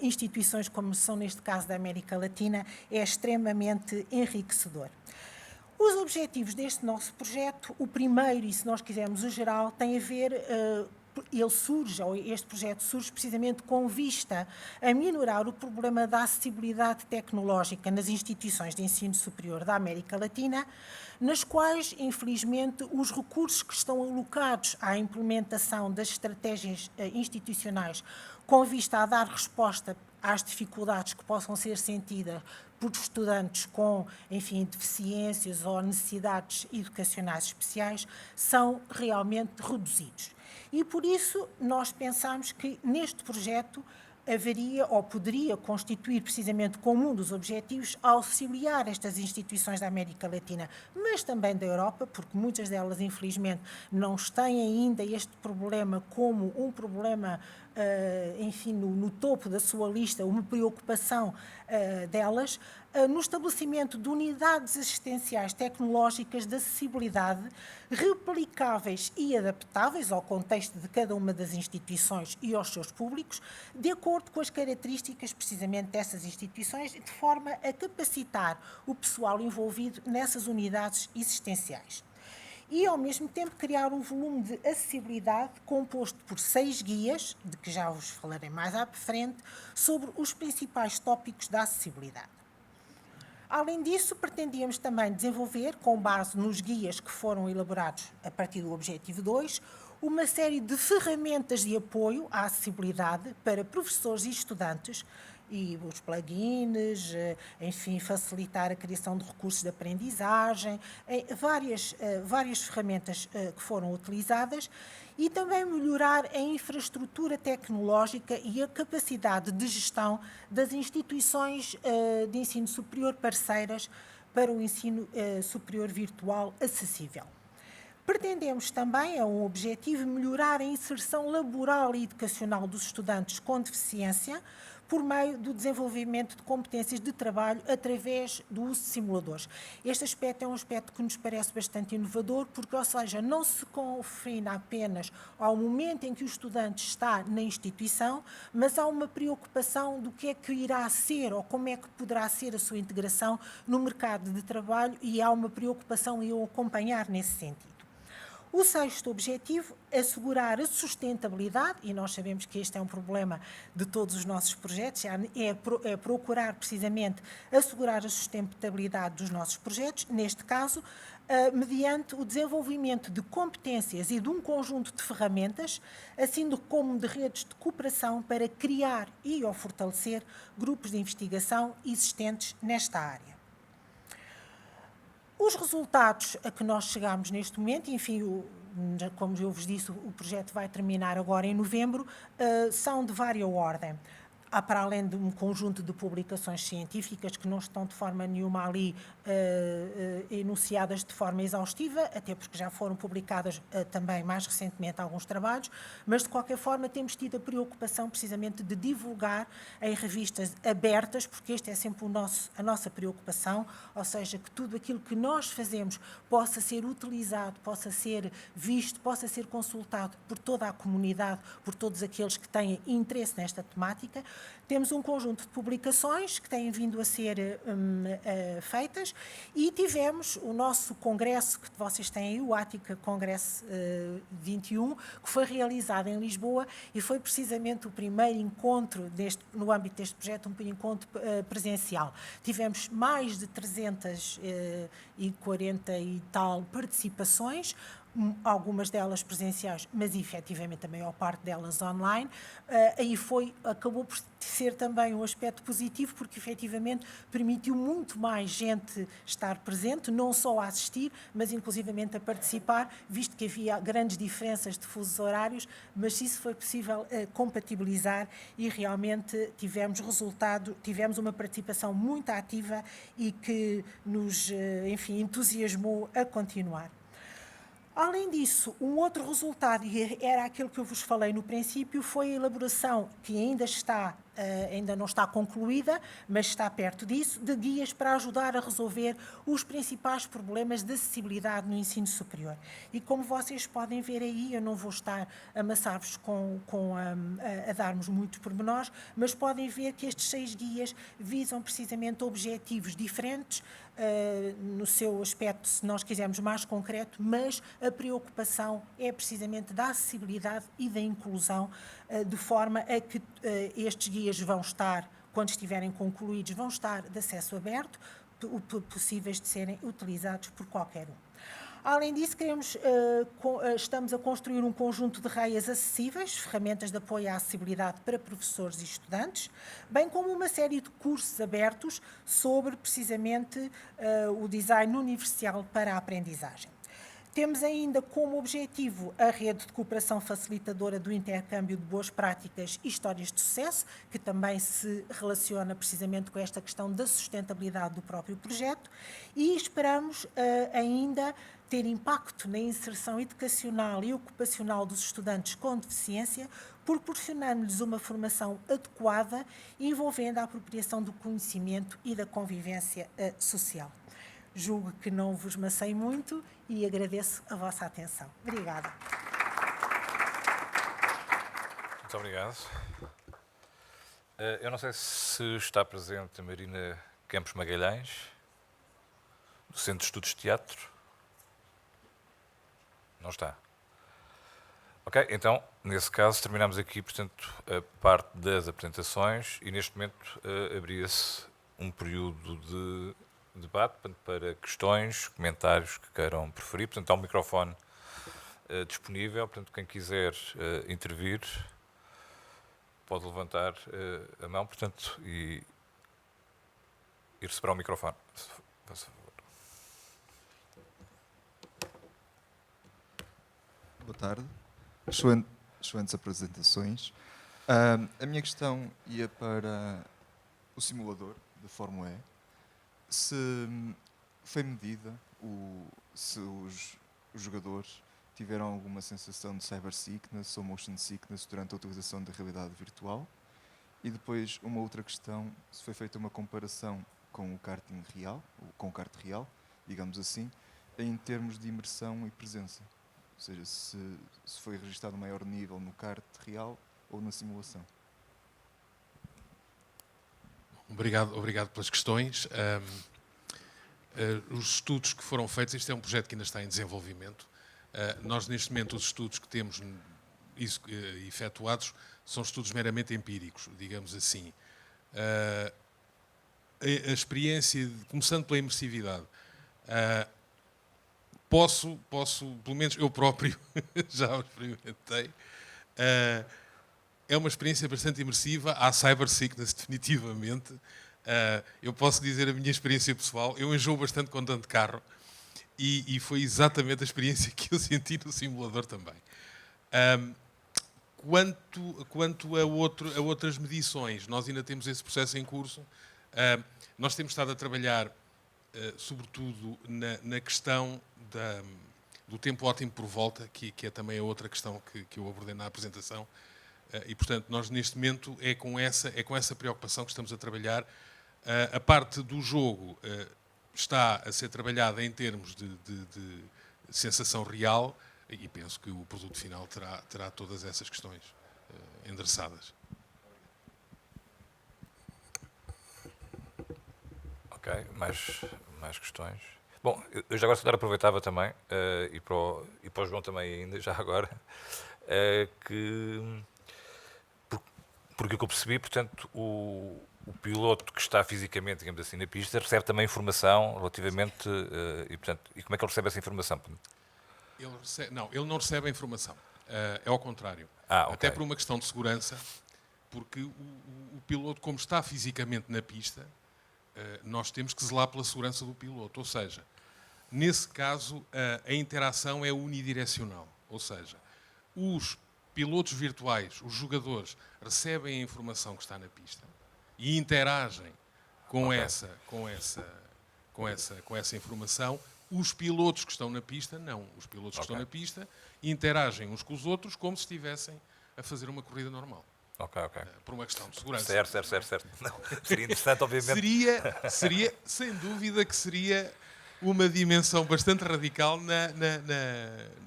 instituições, como são neste caso da América Latina, é extremamente enriquecedor. Os objetivos deste nosso projeto, o primeiro, e se nós quisermos o geral, tem a ver... este projeto surge precisamente com vista a minorar o problema da acessibilidade tecnológica nas instituições de ensino superior da América Latina, nas quais, infelizmente, os recursos que estão alocados à implementação das estratégias institucionais com vista a dar resposta às dificuldades que possam ser sentidas por estudantes com, enfim, deficiências ou necessidades educacionais especiais, são realmente reduzidos. E, por isso, nós pensamos que neste projeto haveria ou poderia constituir precisamente como um dos objetivos auxiliar estas instituições da América Latina, mas também da Europa, porque muitas delas, infelizmente, não têm ainda este problema como um problema, enfim, no topo da sua lista, uma preocupação delas, no estabelecimento de unidades assistenciais tecnológicas de acessibilidade replicáveis e adaptáveis ao contexto de cada uma das instituições e aos seus públicos, de acordo com as características precisamente dessas instituições, de forma a capacitar o pessoal envolvido nessas unidades existenciais. E, ao mesmo tempo, criar um volume de acessibilidade composto por 6 guias, de que já vos falarei mais à frente, sobre os principais tópicos da acessibilidade. Além disso, pretendíamos também desenvolver, com base nos guias que foram elaborados a partir do Objetivo 2, uma série de ferramentas de apoio à acessibilidade para professores e estudantes, e os plugins, enfim, facilitar a criação de recursos de aprendizagem, várias ferramentas que foram utilizadas, e também melhorar a infraestrutura tecnológica e a capacidade de gestão das instituições de ensino superior parceiras para o ensino superior virtual acessível. Pretendemos também, é um objetivo, melhorar a inserção laboral e educacional dos estudantes com deficiência por meio do desenvolvimento de competências de trabalho através do uso de simuladores. Este aspecto é um aspecto que nos parece bastante inovador, porque, ou seja, não se confina apenas ao momento em que o estudante está na instituição, mas há uma preocupação do que é que irá ser ou como é que poderá ser a sua integração no mercado de trabalho, e há uma preocupação em o acompanhar nesse sentido. O sexto objetivo, assegurar a sustentabilidade, e nós sabemos que este é um problema de todos os nossos projetos, é procurar precisamente assegurar a sustentabilidade dos nossos projetos, neste caso, mediante o desenvolvimento de competências e de um conjunto de ferramentas, assim como de redes de cooperação para criar e ou fortalecer grupos de investigação existentes nesta área. Os resultados a que nós chegamos neste momento, enfim, como eu vos disse, o projeto vai terminar agora em novembro, são de vária ordem. para além de um conjunto de publicações científicas que não estão de forma nenhuma ali enunciadas de forma exaustiva, até porque já foram publicadas também mais recentemente alguns trabalhos, mas de qualquer forma temos tido a preocupação precisamente de divulgar em revistas abertas, porque este é sempre a nossa preocupação, ou seja, que tudo aquilo que nós fazemos possa ser utilizado, possa ser visto, possa ser consultado por toda a comunidade, por todos aqueles que têm interesse nesta temática. Temos um conjunto de publicações que têm vindo a ser feitas e tivemos o nosso congresso, que vocês têm aí, o Ática Congresso 21, que foi realizado em Lisboa e foi precisamente o primeiro encontro no âmbito deste projeto, um encontro presencial. Tivemos mais de 340 e tal participações, algumas delas presenciais, mas efetivamente a maior parte delas online. Aí acabou por ser também um aspecto positivo, porque efetivamente permitiu muito mais gente estar presente, não só a assistir, mas inclusivamente a participar, visto que havia grandes diferenças de fusos horários, mas isso foi possível compatibilizar e realmente tivemos uma participação muito ativa e que nos, entusiasmou a continuar. Além disso, um outro resultado, e era aquele que eu vos falei no princípio, foi a elaboração, que ainda não está concluída, mas está perto disso, de guias para ajudar a resolver os principais problemas de acessibilidade no ensino superior. E como vocês podem ver aí, eu não vou estar a amassar-vos a darmos muitos pormenores, mas podem ver que estes 6 guias visam precisamente objetivos diferentes, no seu aspecto, se nós quisermos mais concreto, mas a preocupação é precisamente da acessibilidade e da inclusão, de forma a que estes guias vão estar, quando estiverem concluídos, vão estar de acesso aberto, possíveis de serem utilizados por qualquer um. Além disso, estamos a construir um conjunto de REIAs acessíveis, ferramentas de apoio à acessibilidade para professores e estudantes, bem como uma série de cursos abertos sobre, precisamente, o design universal para a aprendizagem. Temos ainda como objetivo a rede de cooperação facilitadora do intercâmbio de boas práticas e histórias de sucesso, que também se relaciona precisamente com esta questão da sustentabilidade do próprio projeto, e esperamos ainda ter impacto na inserção educacional e ocupacional dos estudantes com deficiência, proporcionando-lhes uma formação adequada, envolvendo a apropriação do conhecimento e da convivência social. Julgo que não vos macei muito e agradeço a vossa atenção. Obrigada. Muito obrigado. Eu não sei se está presente a Marina Campos Magalhães, do Centro de Estudos de Teatro. Não está. Ok, então, nesse caso, terminamos aqui, portanto, a parte das apresentações e, neste momento, abria-se um período de debate para questões, comentários que queiram preferir. Portanto, há um microfone disponível. Portanto, quem quiser intervir pode levantar a mão, portanto, e receberá o microfone. Por favor. Boa tarde. Excelentes apresentações. A minha questão ia para o simulador da Fórmula E. Se foi medida se os jogadores tiveram alguma sensação de cyber sickness ou motion sickness durante a utilização da realidade virtual. E depois uma outra questão, se foi feita uma comparação com o karting real, ou com o kart real, digamos assim, em termos de imersão e presença. Ou seja, se foi registado um maior nível no kart real ou na simulação. Obrigado pelas questões. Os estudos que foram feitos, isto é um projeto que ainda está em desenvolvimento. Nós, neste momento, os estudos que temos efetuados são estudos meramente empíricos, digamos assim. A experiência, começando pela imersividade, posso, pelo menos eu próprio, já o experimentei, é uma experiência bastante imersiva. Há cyber sickness, definitivamente. Eu posso dizer a minha experiência pessoal. Eu enjoo bastante quando ando de carro e foi exatamente a experiência que eu senti no simulador também. Quanto a outras medições, nós ainda temos esse processo em curso. Nós temos estado a trabalhar, sobretudo, na questão do tempo ótimo por volta, que é também a outra questão que eu abordei na apresentação. E, portanto, nós neste momento é com essa preocupação que estamos a trabalhar. A parte do jogo está a ser trabalhada em termos de sensação real, e penso que o produto final terá todas essas questões endereçadas. Ok, mais questões? Bom, eu já agora se calhar aproveitava também, e para o João também ainda, já agora, porque o que eu percebi, portanto, o piloto que está fisicamente, digamos assim, na pista, recebe também informação relativamente, e como é que ele recebe essa informação? Ele não recebe a informação, é ao contrário. Okay. Até por uma questão de segurança, porque o piloto, como está fisicamente na pista, nós temos que zelar pela segurança do piloto, ou seja, nesse caso a interação é unidirecional, ou seja, os pilotos virtuais, os jogadores, recebem a informação que está na pista e interagem com essa informação. Os pilotos que estão na pista, não. Os pilotos que estão na pista interagem uns com os outros como se estivessem a fazer uma corrida normal. Ok. Por uma questão de segurança. Certo. Não, seria interessante, obviamente. Seria, sem dúvida, que seria uma dimensão bastante radical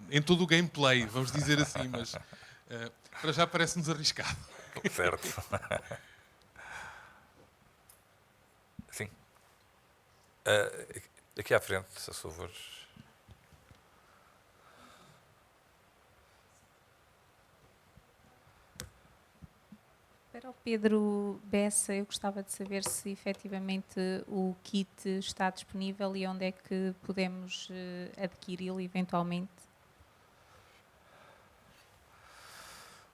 em todo o gameplay, vamos dizer assim, mas para já parece-nos arriscado. Certo. Sim. Aqui à frente, se favor. Para o Pedro Bessa, eu gostava de saber se efetivamente o kit está disponível e onde é que podemos adquiri-lo eventualmente.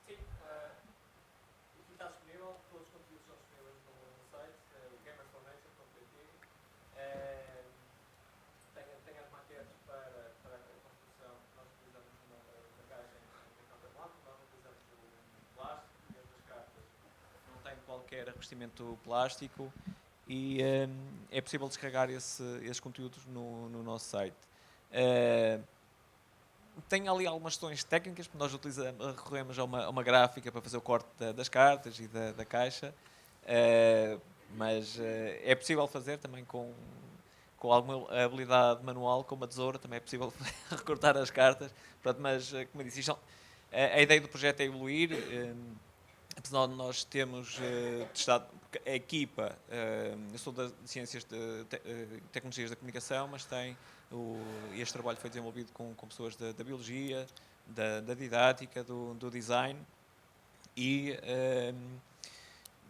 Sim, o kit está disponível, todos os conteúdos são disponíveis no site, gamersfornature.pt. Tem as maquetes para a construção, nós utilizamos uma caixa em papel blanco, nós utilizamos o plástico e as cartas. Não tem qualquer revestimento plástico e é possível descarregar esses conteúdos no nosso site. Tem ali algumas questões técnicas, porque nós recorremos a uma gráfica para fazer o corte das cartas e da caixa, mas é possível fazer também com alguma habilidade manual, com uma tesoura, também é possível recortar as cartas. Pronto, mas, como eu disse, a ideia do projeto é evoluir. Apesar de nós termos testado, a equipa, eu sou das Ciências de Tecnologias da Comunicação, mas este trabalho foi desenvolvido com pessoas da Biologia, da Didática, do Design, e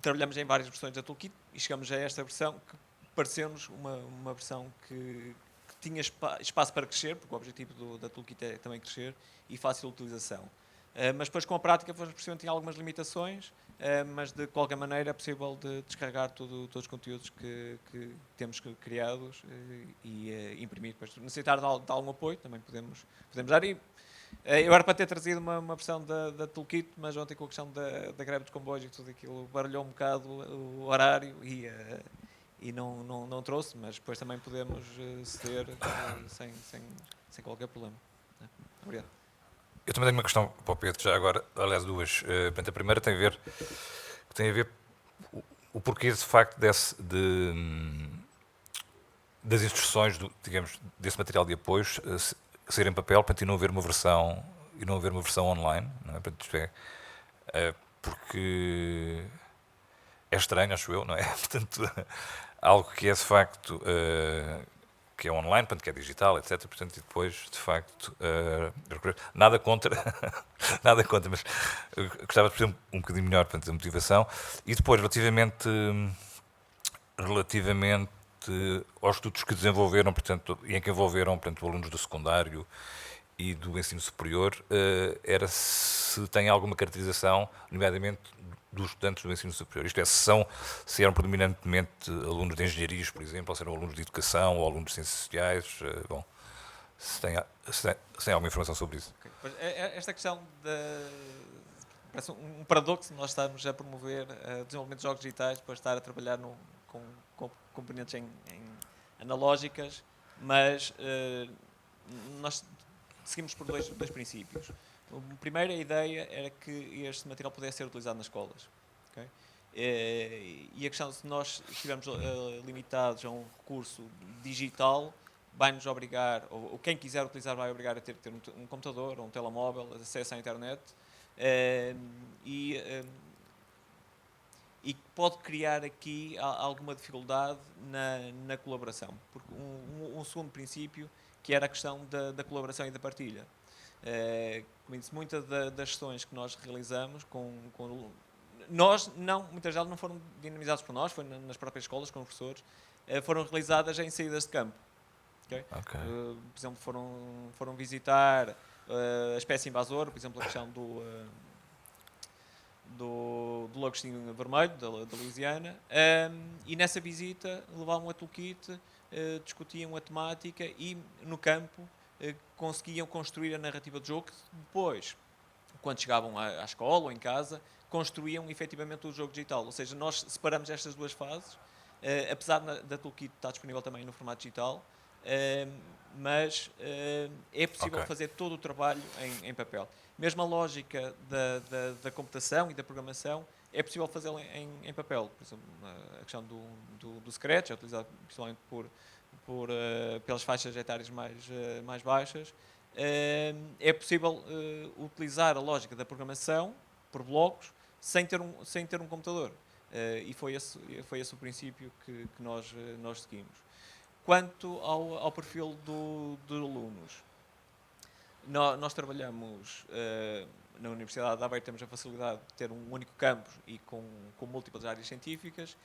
trabalhamos em várias versões da Toolkit e chegamos a esta versão que pareceu-nos uma versão que tinha espaço para crescer, porque o objetivo da Toolkit é também crescer, e fácil utilização. Mas depois, com a prática, fomos percebendo que tinha algumas limitações, mas de qualquer maneira é possível de descarregar todos os conteúdos que temos criados e imprimir. Depois, se necessitar de algum apoio, também podemos dar. E eu era para ter trazido uma versão da Toolkit, mas ontem com a questão da greve dos comboios e tudo aquilo baralhou um bocado o horário e não trouxe, mas depois também podemos ceder sem qualquer problema. Obrigado. Eu também tenho uma questão para o Pedro, já agora, aliás, duas. A primeira tem a ver o porquê, de facto, das instruções, digamos, desse material de apoios ser em papel, portanto, e não haver uma versão online, não é? Portanto, isto porque é estranho, acho eu, não é? Portanto, algo que é, de facto, que é online, portanto, que é digital, etc. Portanto, e depois, de facto, nada contra, mas eu gostava de perceber um bocadinho melhor, portanto, a motivação. E depois, relativamente aos estudos que desenvolveram, portanto, e em que envolveram, portanto, alunos do secundário e do ensino superior, era se tem alguma caracterização, nomeadamente dos estudantes do ensino superior. Isto é, se eram predominantemente alunos de engenharias, por exemplo, ou se eram alunos de educação ou alunos de ciências sociais. Bom, se tem alguma informação sobre isso. Okay. Esta questão parece um paradoxo nós estarmos a promover o desenvolvimento de jogos digitais para estar a trabalhar com componentes em analógicas, mas nós seguimos por dois princípios. A primeira ideia era que este material pudesse ser utilizado nas escolas. Okay? E a questão, se nós estivermos limitados a um recurso digital, vai-nos obrigar, ou quem quiser utilizar vai obrigar a ter um computador ou um telemóvel, acesso à internet, e pode criar aqui alguma dificuldade na colaboração. Porque um segundo princípio, que era a questão da colaboração e da partilha. Como disse, muitas das gestões que nós realizamos muitas delas não foram dinamizadas por nós, foi nas próprias escolas, com os professores, foram realizadas em saídas de campo. Okay? Okay. Por exemplo, foram visitar a espécie invasora, por exemplo, a questão do lagostinho vermelho, da Louisiana, e nessa visita levavam a toolkit, discutiam a temática e, no campo, conseguiam construir a narrativa do jogo, que depois, quando chegavam à escola ou em casa, construíam efetivamente o jogo digital. Ou seja, nós separamos estas duas fases, apesar da toolkit estar disponível também no formato digital, mas é possível fazer todo o trabalho em papel. Mesmo a lógica da computação e da programação é possível fazê-la em papel. Por exemplo, a questão do Scratch é utilizado principalmente pelas faixas etárias mais baixas. É possível utilizar a lógica da programação por blocos sem ter um computador. E foi esse o princípio que nós seguimos. Quanto ao perfil dos alunos, nós trabalhamos na Universidade de Aveiro, temos a facilidade de ter um único campus e com múltiplas áreas científicas.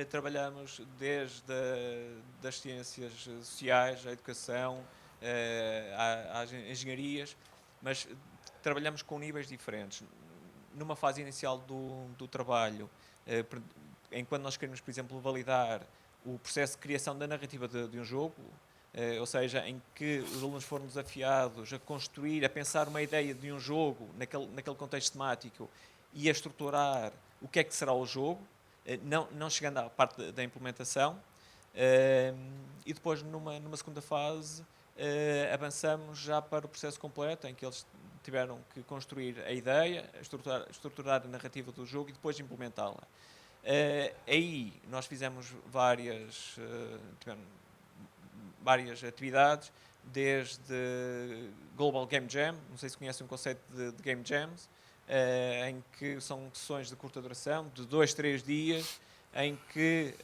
Trabalhamos desde das ciências sociais, a educação, às engenharias, mas trabalhamos com níveis diferentes. Numa fase inicial do trabalho, enquanto nós queremos, por exemplo, validar o processo de criação da narrativa de um jogo, ou seja, em que os alunos foram desafiados a construir, a pensar uma ideia de um jogo naquele contexto temático e a estruturar o que é que será o jogo, não chegando à parte da implementação. E depois, numa segunda fase, avançamos já para o processo completo, em que eles tiveram que construir a ideia, estruturar a narrativa do jogo e depois implementá-la. Aí nós fizemos várias atividades, desde Global Game Jam, não sei se conhecem o conceito de Game Jams, em que são sessões de curta duração, de 2-3 dias, em que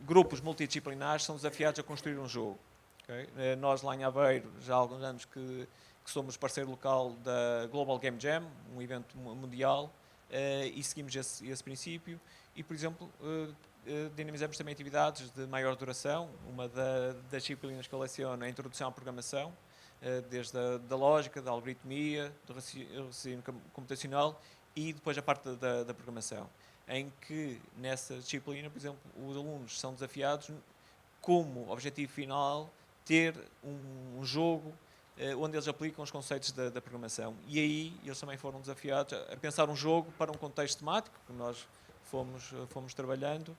grupos multidisciplinares são desafiados a construir um jogo. Okay? Nós lá em Aveiro, já há alguns anos que somos parceiro local da Global Game Jam, um evento mundial, e seguimos esse princípio e, por exemplo, dinamizamos também atividades de maior duração. Uma das disciplinas que eu leciono é a introdução à programação, desde a lógica, da algoritmia, do raciocínio computacional e depois a parte da programação, em que nessa disciplina, por exemplo, os alunos são desafiados como objetivo final ter um jogo onde eles aplicam os conceitos da programação. E aí eles também foram desafiados a pensar um jogo para um contexto temático, que nós fomos trabalhando.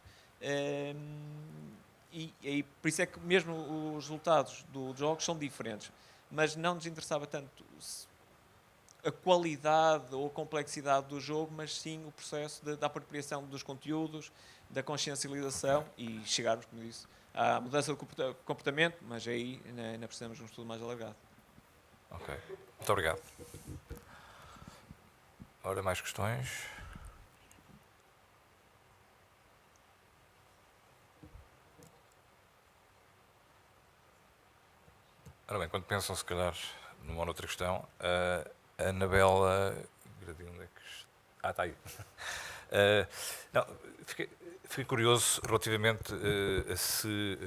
E aí, por isso é que mesmo os resultados dos jogos são diferentes. Mas não nos interessava tanto a qualidade ou a complexidade do jogo, mas sim o processo da apropriação dos conteúdos, da consciencialização e chegarmos, como disse, à mudança de comportamento, mas aí ainda precisamos de um estudo mais alargado. Ok, muito obrigado. Ora, mais questões? Ora bem, quando pensam, se calhar, numa ou outra questão, a Anabela... Onde é que... está aí. Não, fiquei curioso relativamente a se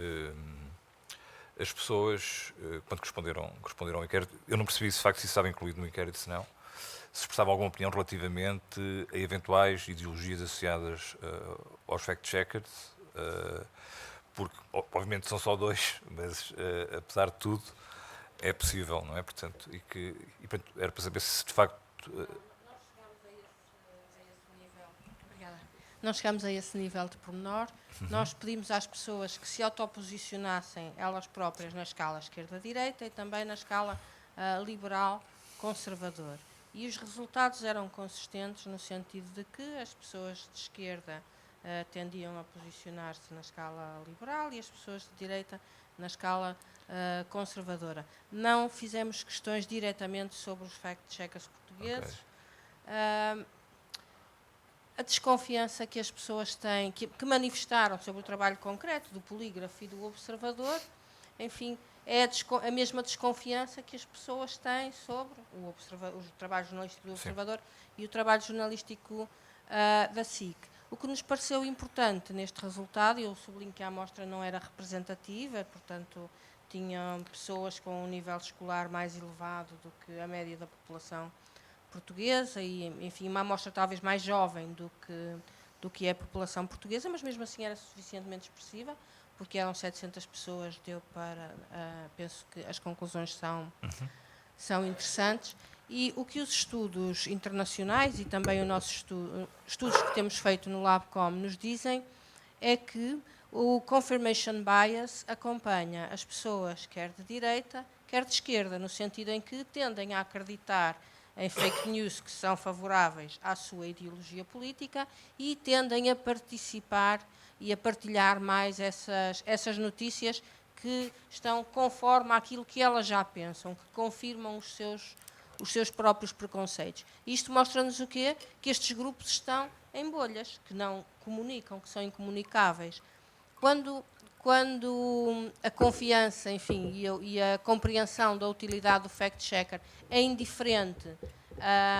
as pessoas, quando responderam ao inquérito, eu não percebi se de facto se estava incluído no inquérito, se não, se expressava alguma opinião relativamente a eventuais ideologias associadas aos fact-checkers, porque, obviamente, são só dois, mas, apesar de tudo, é possível, não é? Portanto, portanto, era para saber se, de facto, Não chegamos a esse nível de pormenor. Nós pedimos às pessoas que se autoposicionassem elas próprias na escala esquerda-direita e também na escala liberal-conservador. E os resultados eram consistentes no sentido de que as pessoas de esquerda tendiam a posicionar-se na escala liberal e as pessoas de direita na escala conservadora. Não fizemos questões diretamente sobre os fact-checkers portugueses. A desconfiança que as pessoas têm, que manifestaram sobre o trabalho concreto do polígrafo e do observador, enfim, é a mesma desconfiança que as pessoas têm sobre o trabalho jornalístico do observador e o trabalho jornalístico da SIC. O que nos pareceu importante neste resultado, eu sublinho que a amostra não era representativa, portanto, tinham pessoas com um nível escolar mais elevado do que a média da população portuguesa e, enfim, uma amostra talvez mais jovem do que é a população portuguesa, mas mesmo assim era suficientemente expressiva, porque eram 700 pessoas, deu para, penso que as conclusões são interessantes. E o que os estudos internacionais e também o nosso estudos que temos feito no LabCom nos dizem é que o confirmation bias acompanha as pessoas quer de direita, quer de esquerda, no sentido em que tendem a acreditar em fake news que são favoráveis à sua ideologia política e tendem a participar e a partilhar mais essas notícias que estão conforme àquilo que elas já pensam, que confirmam os seus próprios preconceitos. Isto mostra-nos o quê? Que estes grupos estão em bolhas, que não comunicam, que são incomunicáveis. Quando a confiança, enfim, e a compreensão da utilidade do fact-checker é indiferente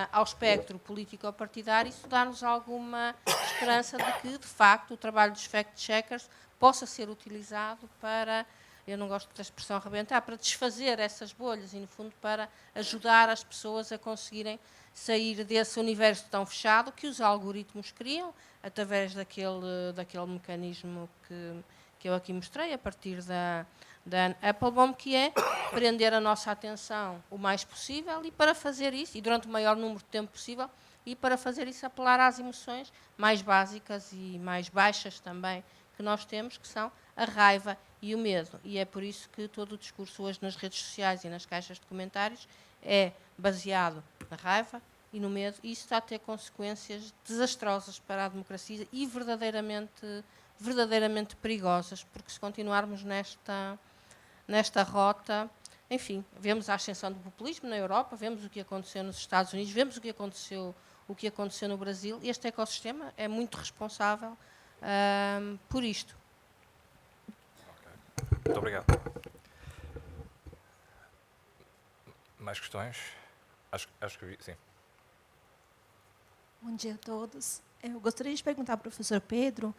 ao espectro político-partidário, isso dá-nos alguma esperança de que, de facto, o trabalho dos fact-checkers possa ser utilizado para, eu não gosto da expressão arrebentar, para desfazer essas bolhas e, no fundo, para ajudar as pessoas a conseguirem sair desse universo tão fechado que os algoritmos criam, através daquele mecanismo que eu aqui mostrei, a partir da Applebaum, que é prender a nossa atenção o mais possível e para fazer isso, e durante o maior número de tempo possível, e para fazer isso apelar às emoções mais básicas e mais baixas também que nós temos, que são a raiva e o medo. E é por isso que todo o discurso hoje nas redes sociais e nas caixas de comentários é baseado na raiva e no medo, e isso está a ter consequências desastrosas para a democracia e verdadeiramente perigosas, porque se continuarmos nesta rota, enfim, vemos a ascensão do populismo na Europa, vemos o que aconteceu nos Estados Unidos, vemos o que aconteceu no Brasil, e este ecossistema é muito responsável por isto. Muito obrigado. Mais questões? Acho que vi, sim. Bom dia a todos. Eu gostaria de perguntar ao professor Pedro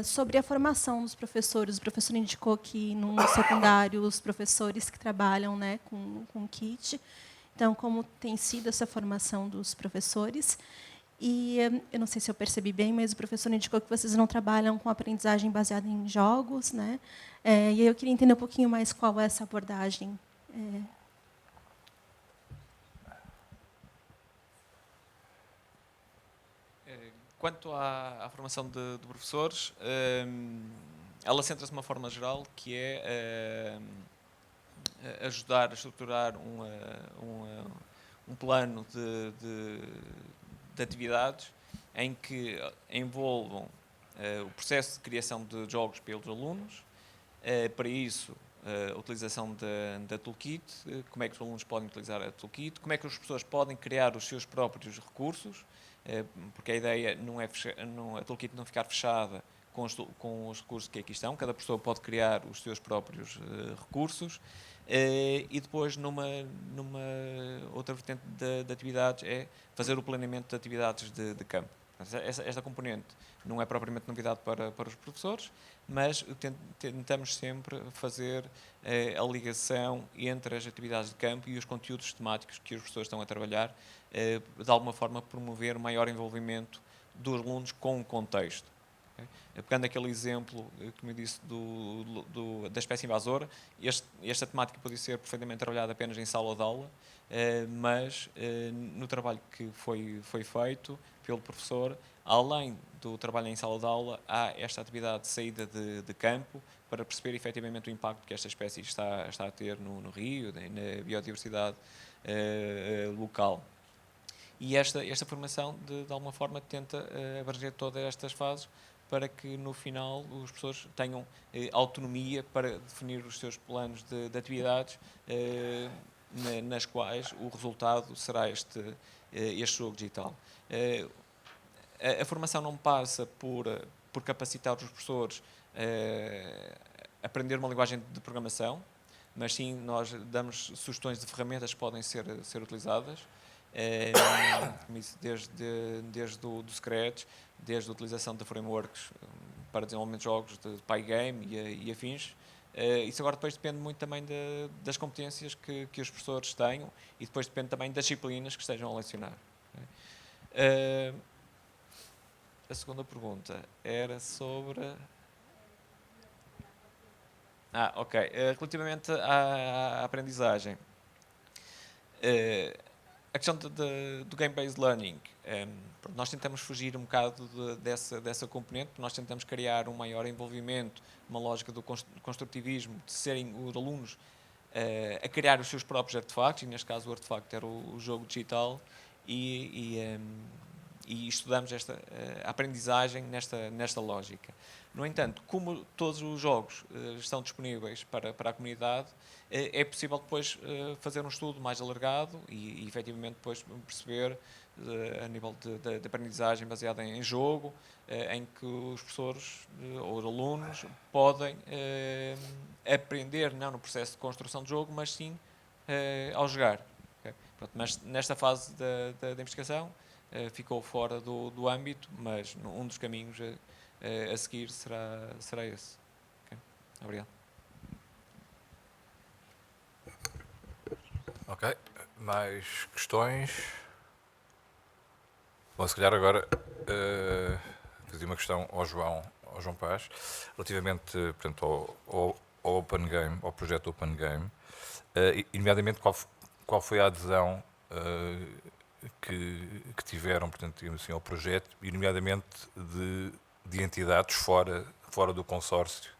sobre a formação dos professores. O professor indicou que no secundário os professores que trabalham, né, com kit. Então, como tem sido essa formação dos professores? E eu não sei se eu percebi bem, mas o professor indicou que vocês não trabalham com aprendizagem baseada em jogos, né? E aí eu queria entender um pouquinho mais qual é essa abordagem. Quanto à formação de professores, ela centra-se de uma forma geral, que é ajudar a estruturar um plano de atividades em que envolvam o processo de criação de jogos pelos alunos, para isso a utilização da toolkit, como é que os alunos podem utilizar a toolkit, como é que os professores podem criar os seus próprios recursos, porque a ideia não é a toolkit não ficar fechada com os recursos que aqui estão, cada professor pode criar os seus próprios recursos, e depois numa outra vertente de atividades é fazer o planeamento de atividades de campo. Esta componente não é propriamente novidade para os professores, mas tentamos sempre fazer a ligação entre as atividades de campo e os conteúdos temáticos que os professores estão a trabalhar, de alguma forma promover o maior envolvimento dos alunos com o contexto. Okay? Pegando aquele exemplo, como eu disse, da espécie invasora, esta temática podia ser perfeitamente trabalhada apenas em sala de aula, mas no trabalho que foi feito pelo professor, além do trabalho em sala de aula, há esta atividade de saída de campo para perceber efetivamente o impacto que esta espécie está a ter no rio, na biodiversidade local. E esta formação, de alguma forma, tenta abranger todas estas fases para que, no final, os professores tenham autonomia para definir os seus planos de atividades, nas quais o resultado será este jogo digital. A formação não passa por capacitar os professores a aprender uma linguagem de programação, mas sim nós damos sugestões de ferramentas que podem ser utilizadas, desde o Scratch, desde a utilização de frameworks para desenvolvimento de jogos de Pygame e afins. Isso agora depois depende muito também das competências que os professores tenham e depois depende também das disciplinas que estejam a lecionar. A segunda pergunta era sobre... ok. Relativamente à aprendizagem, a questão do Game-Based Learning, nós tentamos fugir um bocado dessa componente, nós tentamos criar um maior envolvimento, uma lógica do construtivismo, de serem os alunos a criar os seus próprios artefactos, e neste caso o artefacto era o jogo digital, e estudamos a aprendizagem nesta lógica. No entanto, como todos os jogos estão disponíveis para a comunidade, é possível depois fazer um estudo mais alargado e efetivamente depois perceber a nível de aprendizagem baseada em jogo, em que os professores ou os alunos podem aprender não no processo de construção de jogo, mas sim ao jogar. Okay? Pronto, mas nesta fase da investigação ficou fora do âmbito, mas um dos caminhos a seguir será esse. Okay? Obrigado. Ok. Mais questões? Bom, se calhar agora fazer uma questão ao João Paz, relativamente, portanto, ao Open Game, ao projeto Open Game, e nomeadamente qual foi a adesão que tiveram, portanto, digamos assim, ao projeto, e nomeadamente de entidades fora do consórcio.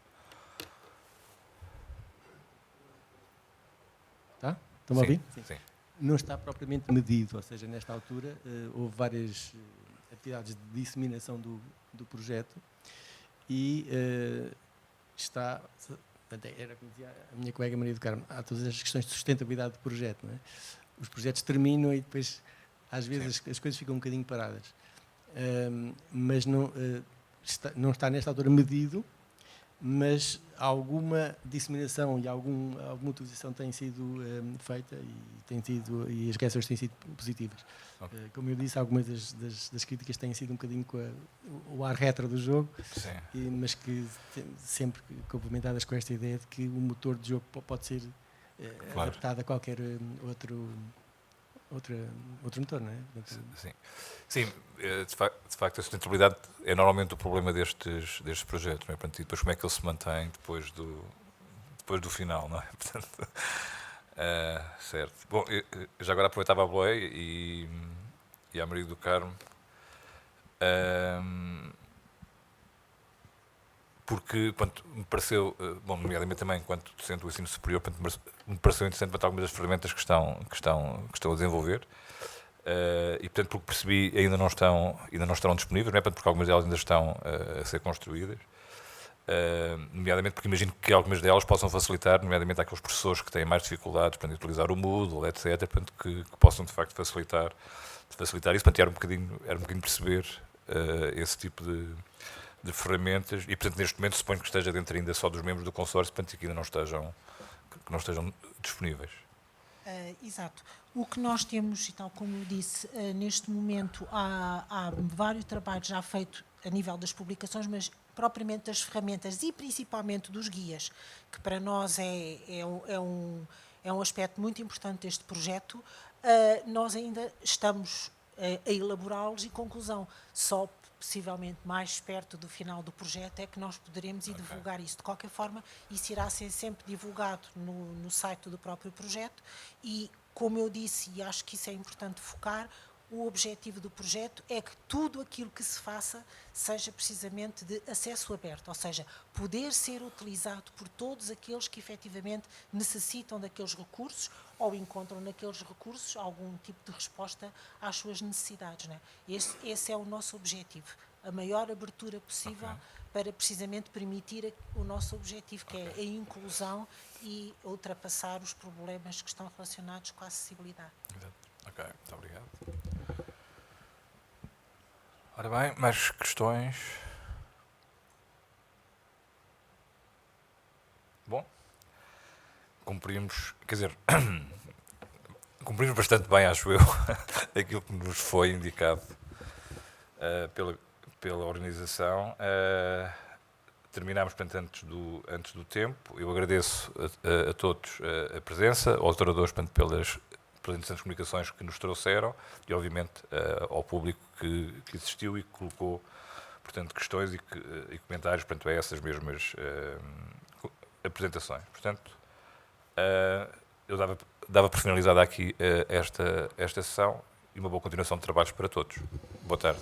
Tá? Estão a ouvir? Sim. Não está propriamente medido, ou seja, nesta altura houve várias atividades de disseminação do projeto e está, era como dizia a minha colega Maria do Carmo, há todas as questões de sustentabilidade do projeto, não é? Os projetos terminam e depois às vezes as coisas ficam um bocadinho paradas, mas não está nesta altura medido, mas alguma disseminação e alguma utilização tem sido feita e as reações têm sido positivas. Okay. Como eu disse, algumas das críticas têm sido um bocadinho com o ar retro do jogo, mas que sempre complementadas com esta ideia de que o motor de jogo pode ser adaptado a qualquer outro motor, não é? Sim, de facto a sustentabilidade é normalmente o problema destes projetos, não é? E depois como é que ele se mantém depois do final, não é? Portanto, certo. Bom, eu já agora aproveitava a boleia e a Maria do Carmo, porque me pareceu, bom, nomeadamente também enquanto docente do ensino superior, me pareceu interessante para algumas das ferramentas que estão a desenvolver, e portanto, porque percebi, ainda não estarão disponíveis, não é? Porque algumas delas ainda estão a ser construídas, nomeadamente porque imagino que algumas delas possam facilitar, nomeadamente àqueles professores que têm mais dificuldades para utilizar o Moodle, etc., portanto, que possam de facto facilitar isso. Portanto, era um bocadinho perceber esse tipo de ferramentas, e portanto neste momento suponho que esteja dentro ainda só dos membros do consórcio, portanto que ainda não estejam disponíveis. Exato. O que nós temos, e tal como eu disse, neste momento há vários trabalhos já feitos a nível das publicações, mas propriamente das ferramentas e principalmente dos guias, que para nós é um aspecto muito importante deste projeto. Nós ainda estamos a elaborá-los e, conclusão, só possivelmente mais perto do final do projeto, é que nós poderemos ir divulgar isso. De qualquer forma, isso irá ser sempre divulgado no site do próprio projeto e, como eu disse, e acho que isso é importante focar, o objetivo do projeto é que tudo aquilo que se faça seja precisamente de acesso aberto, ou seja, poder ser utilizado por todos aqueles que efetivamente necessitam daqueles recursos ou encontram naqueles recursos algum tipo de resposta às suas necessidades, não é? Esse é o nosso objetivo, a maior abertura possível para precisamente permitir o nosso objetivo, que é a inclusão e ultrapassar os problemas que estão relacionados com a acessibilidade. Ok, muito obrigado. Ora bem, mais questões? Bom, cumprimos, quer dizer, cumprimos bastante bem, acho eu, aquilo que nos foi indicado pela organização. Terminámos, portanto, antes do tempo. Eu agradeço a todos a presença, aos oradores, portanto, pelas interessantes comunicações que nos trouxeram e, obviamente, ao público que assistiu e que colocou, portanto, questões e comentários, portanto, a essas mesmas apresentações. Portanto, eu dava por finalizada aqui esta sessão e uma boa continuação de trabalhos para todos. Boa tarde.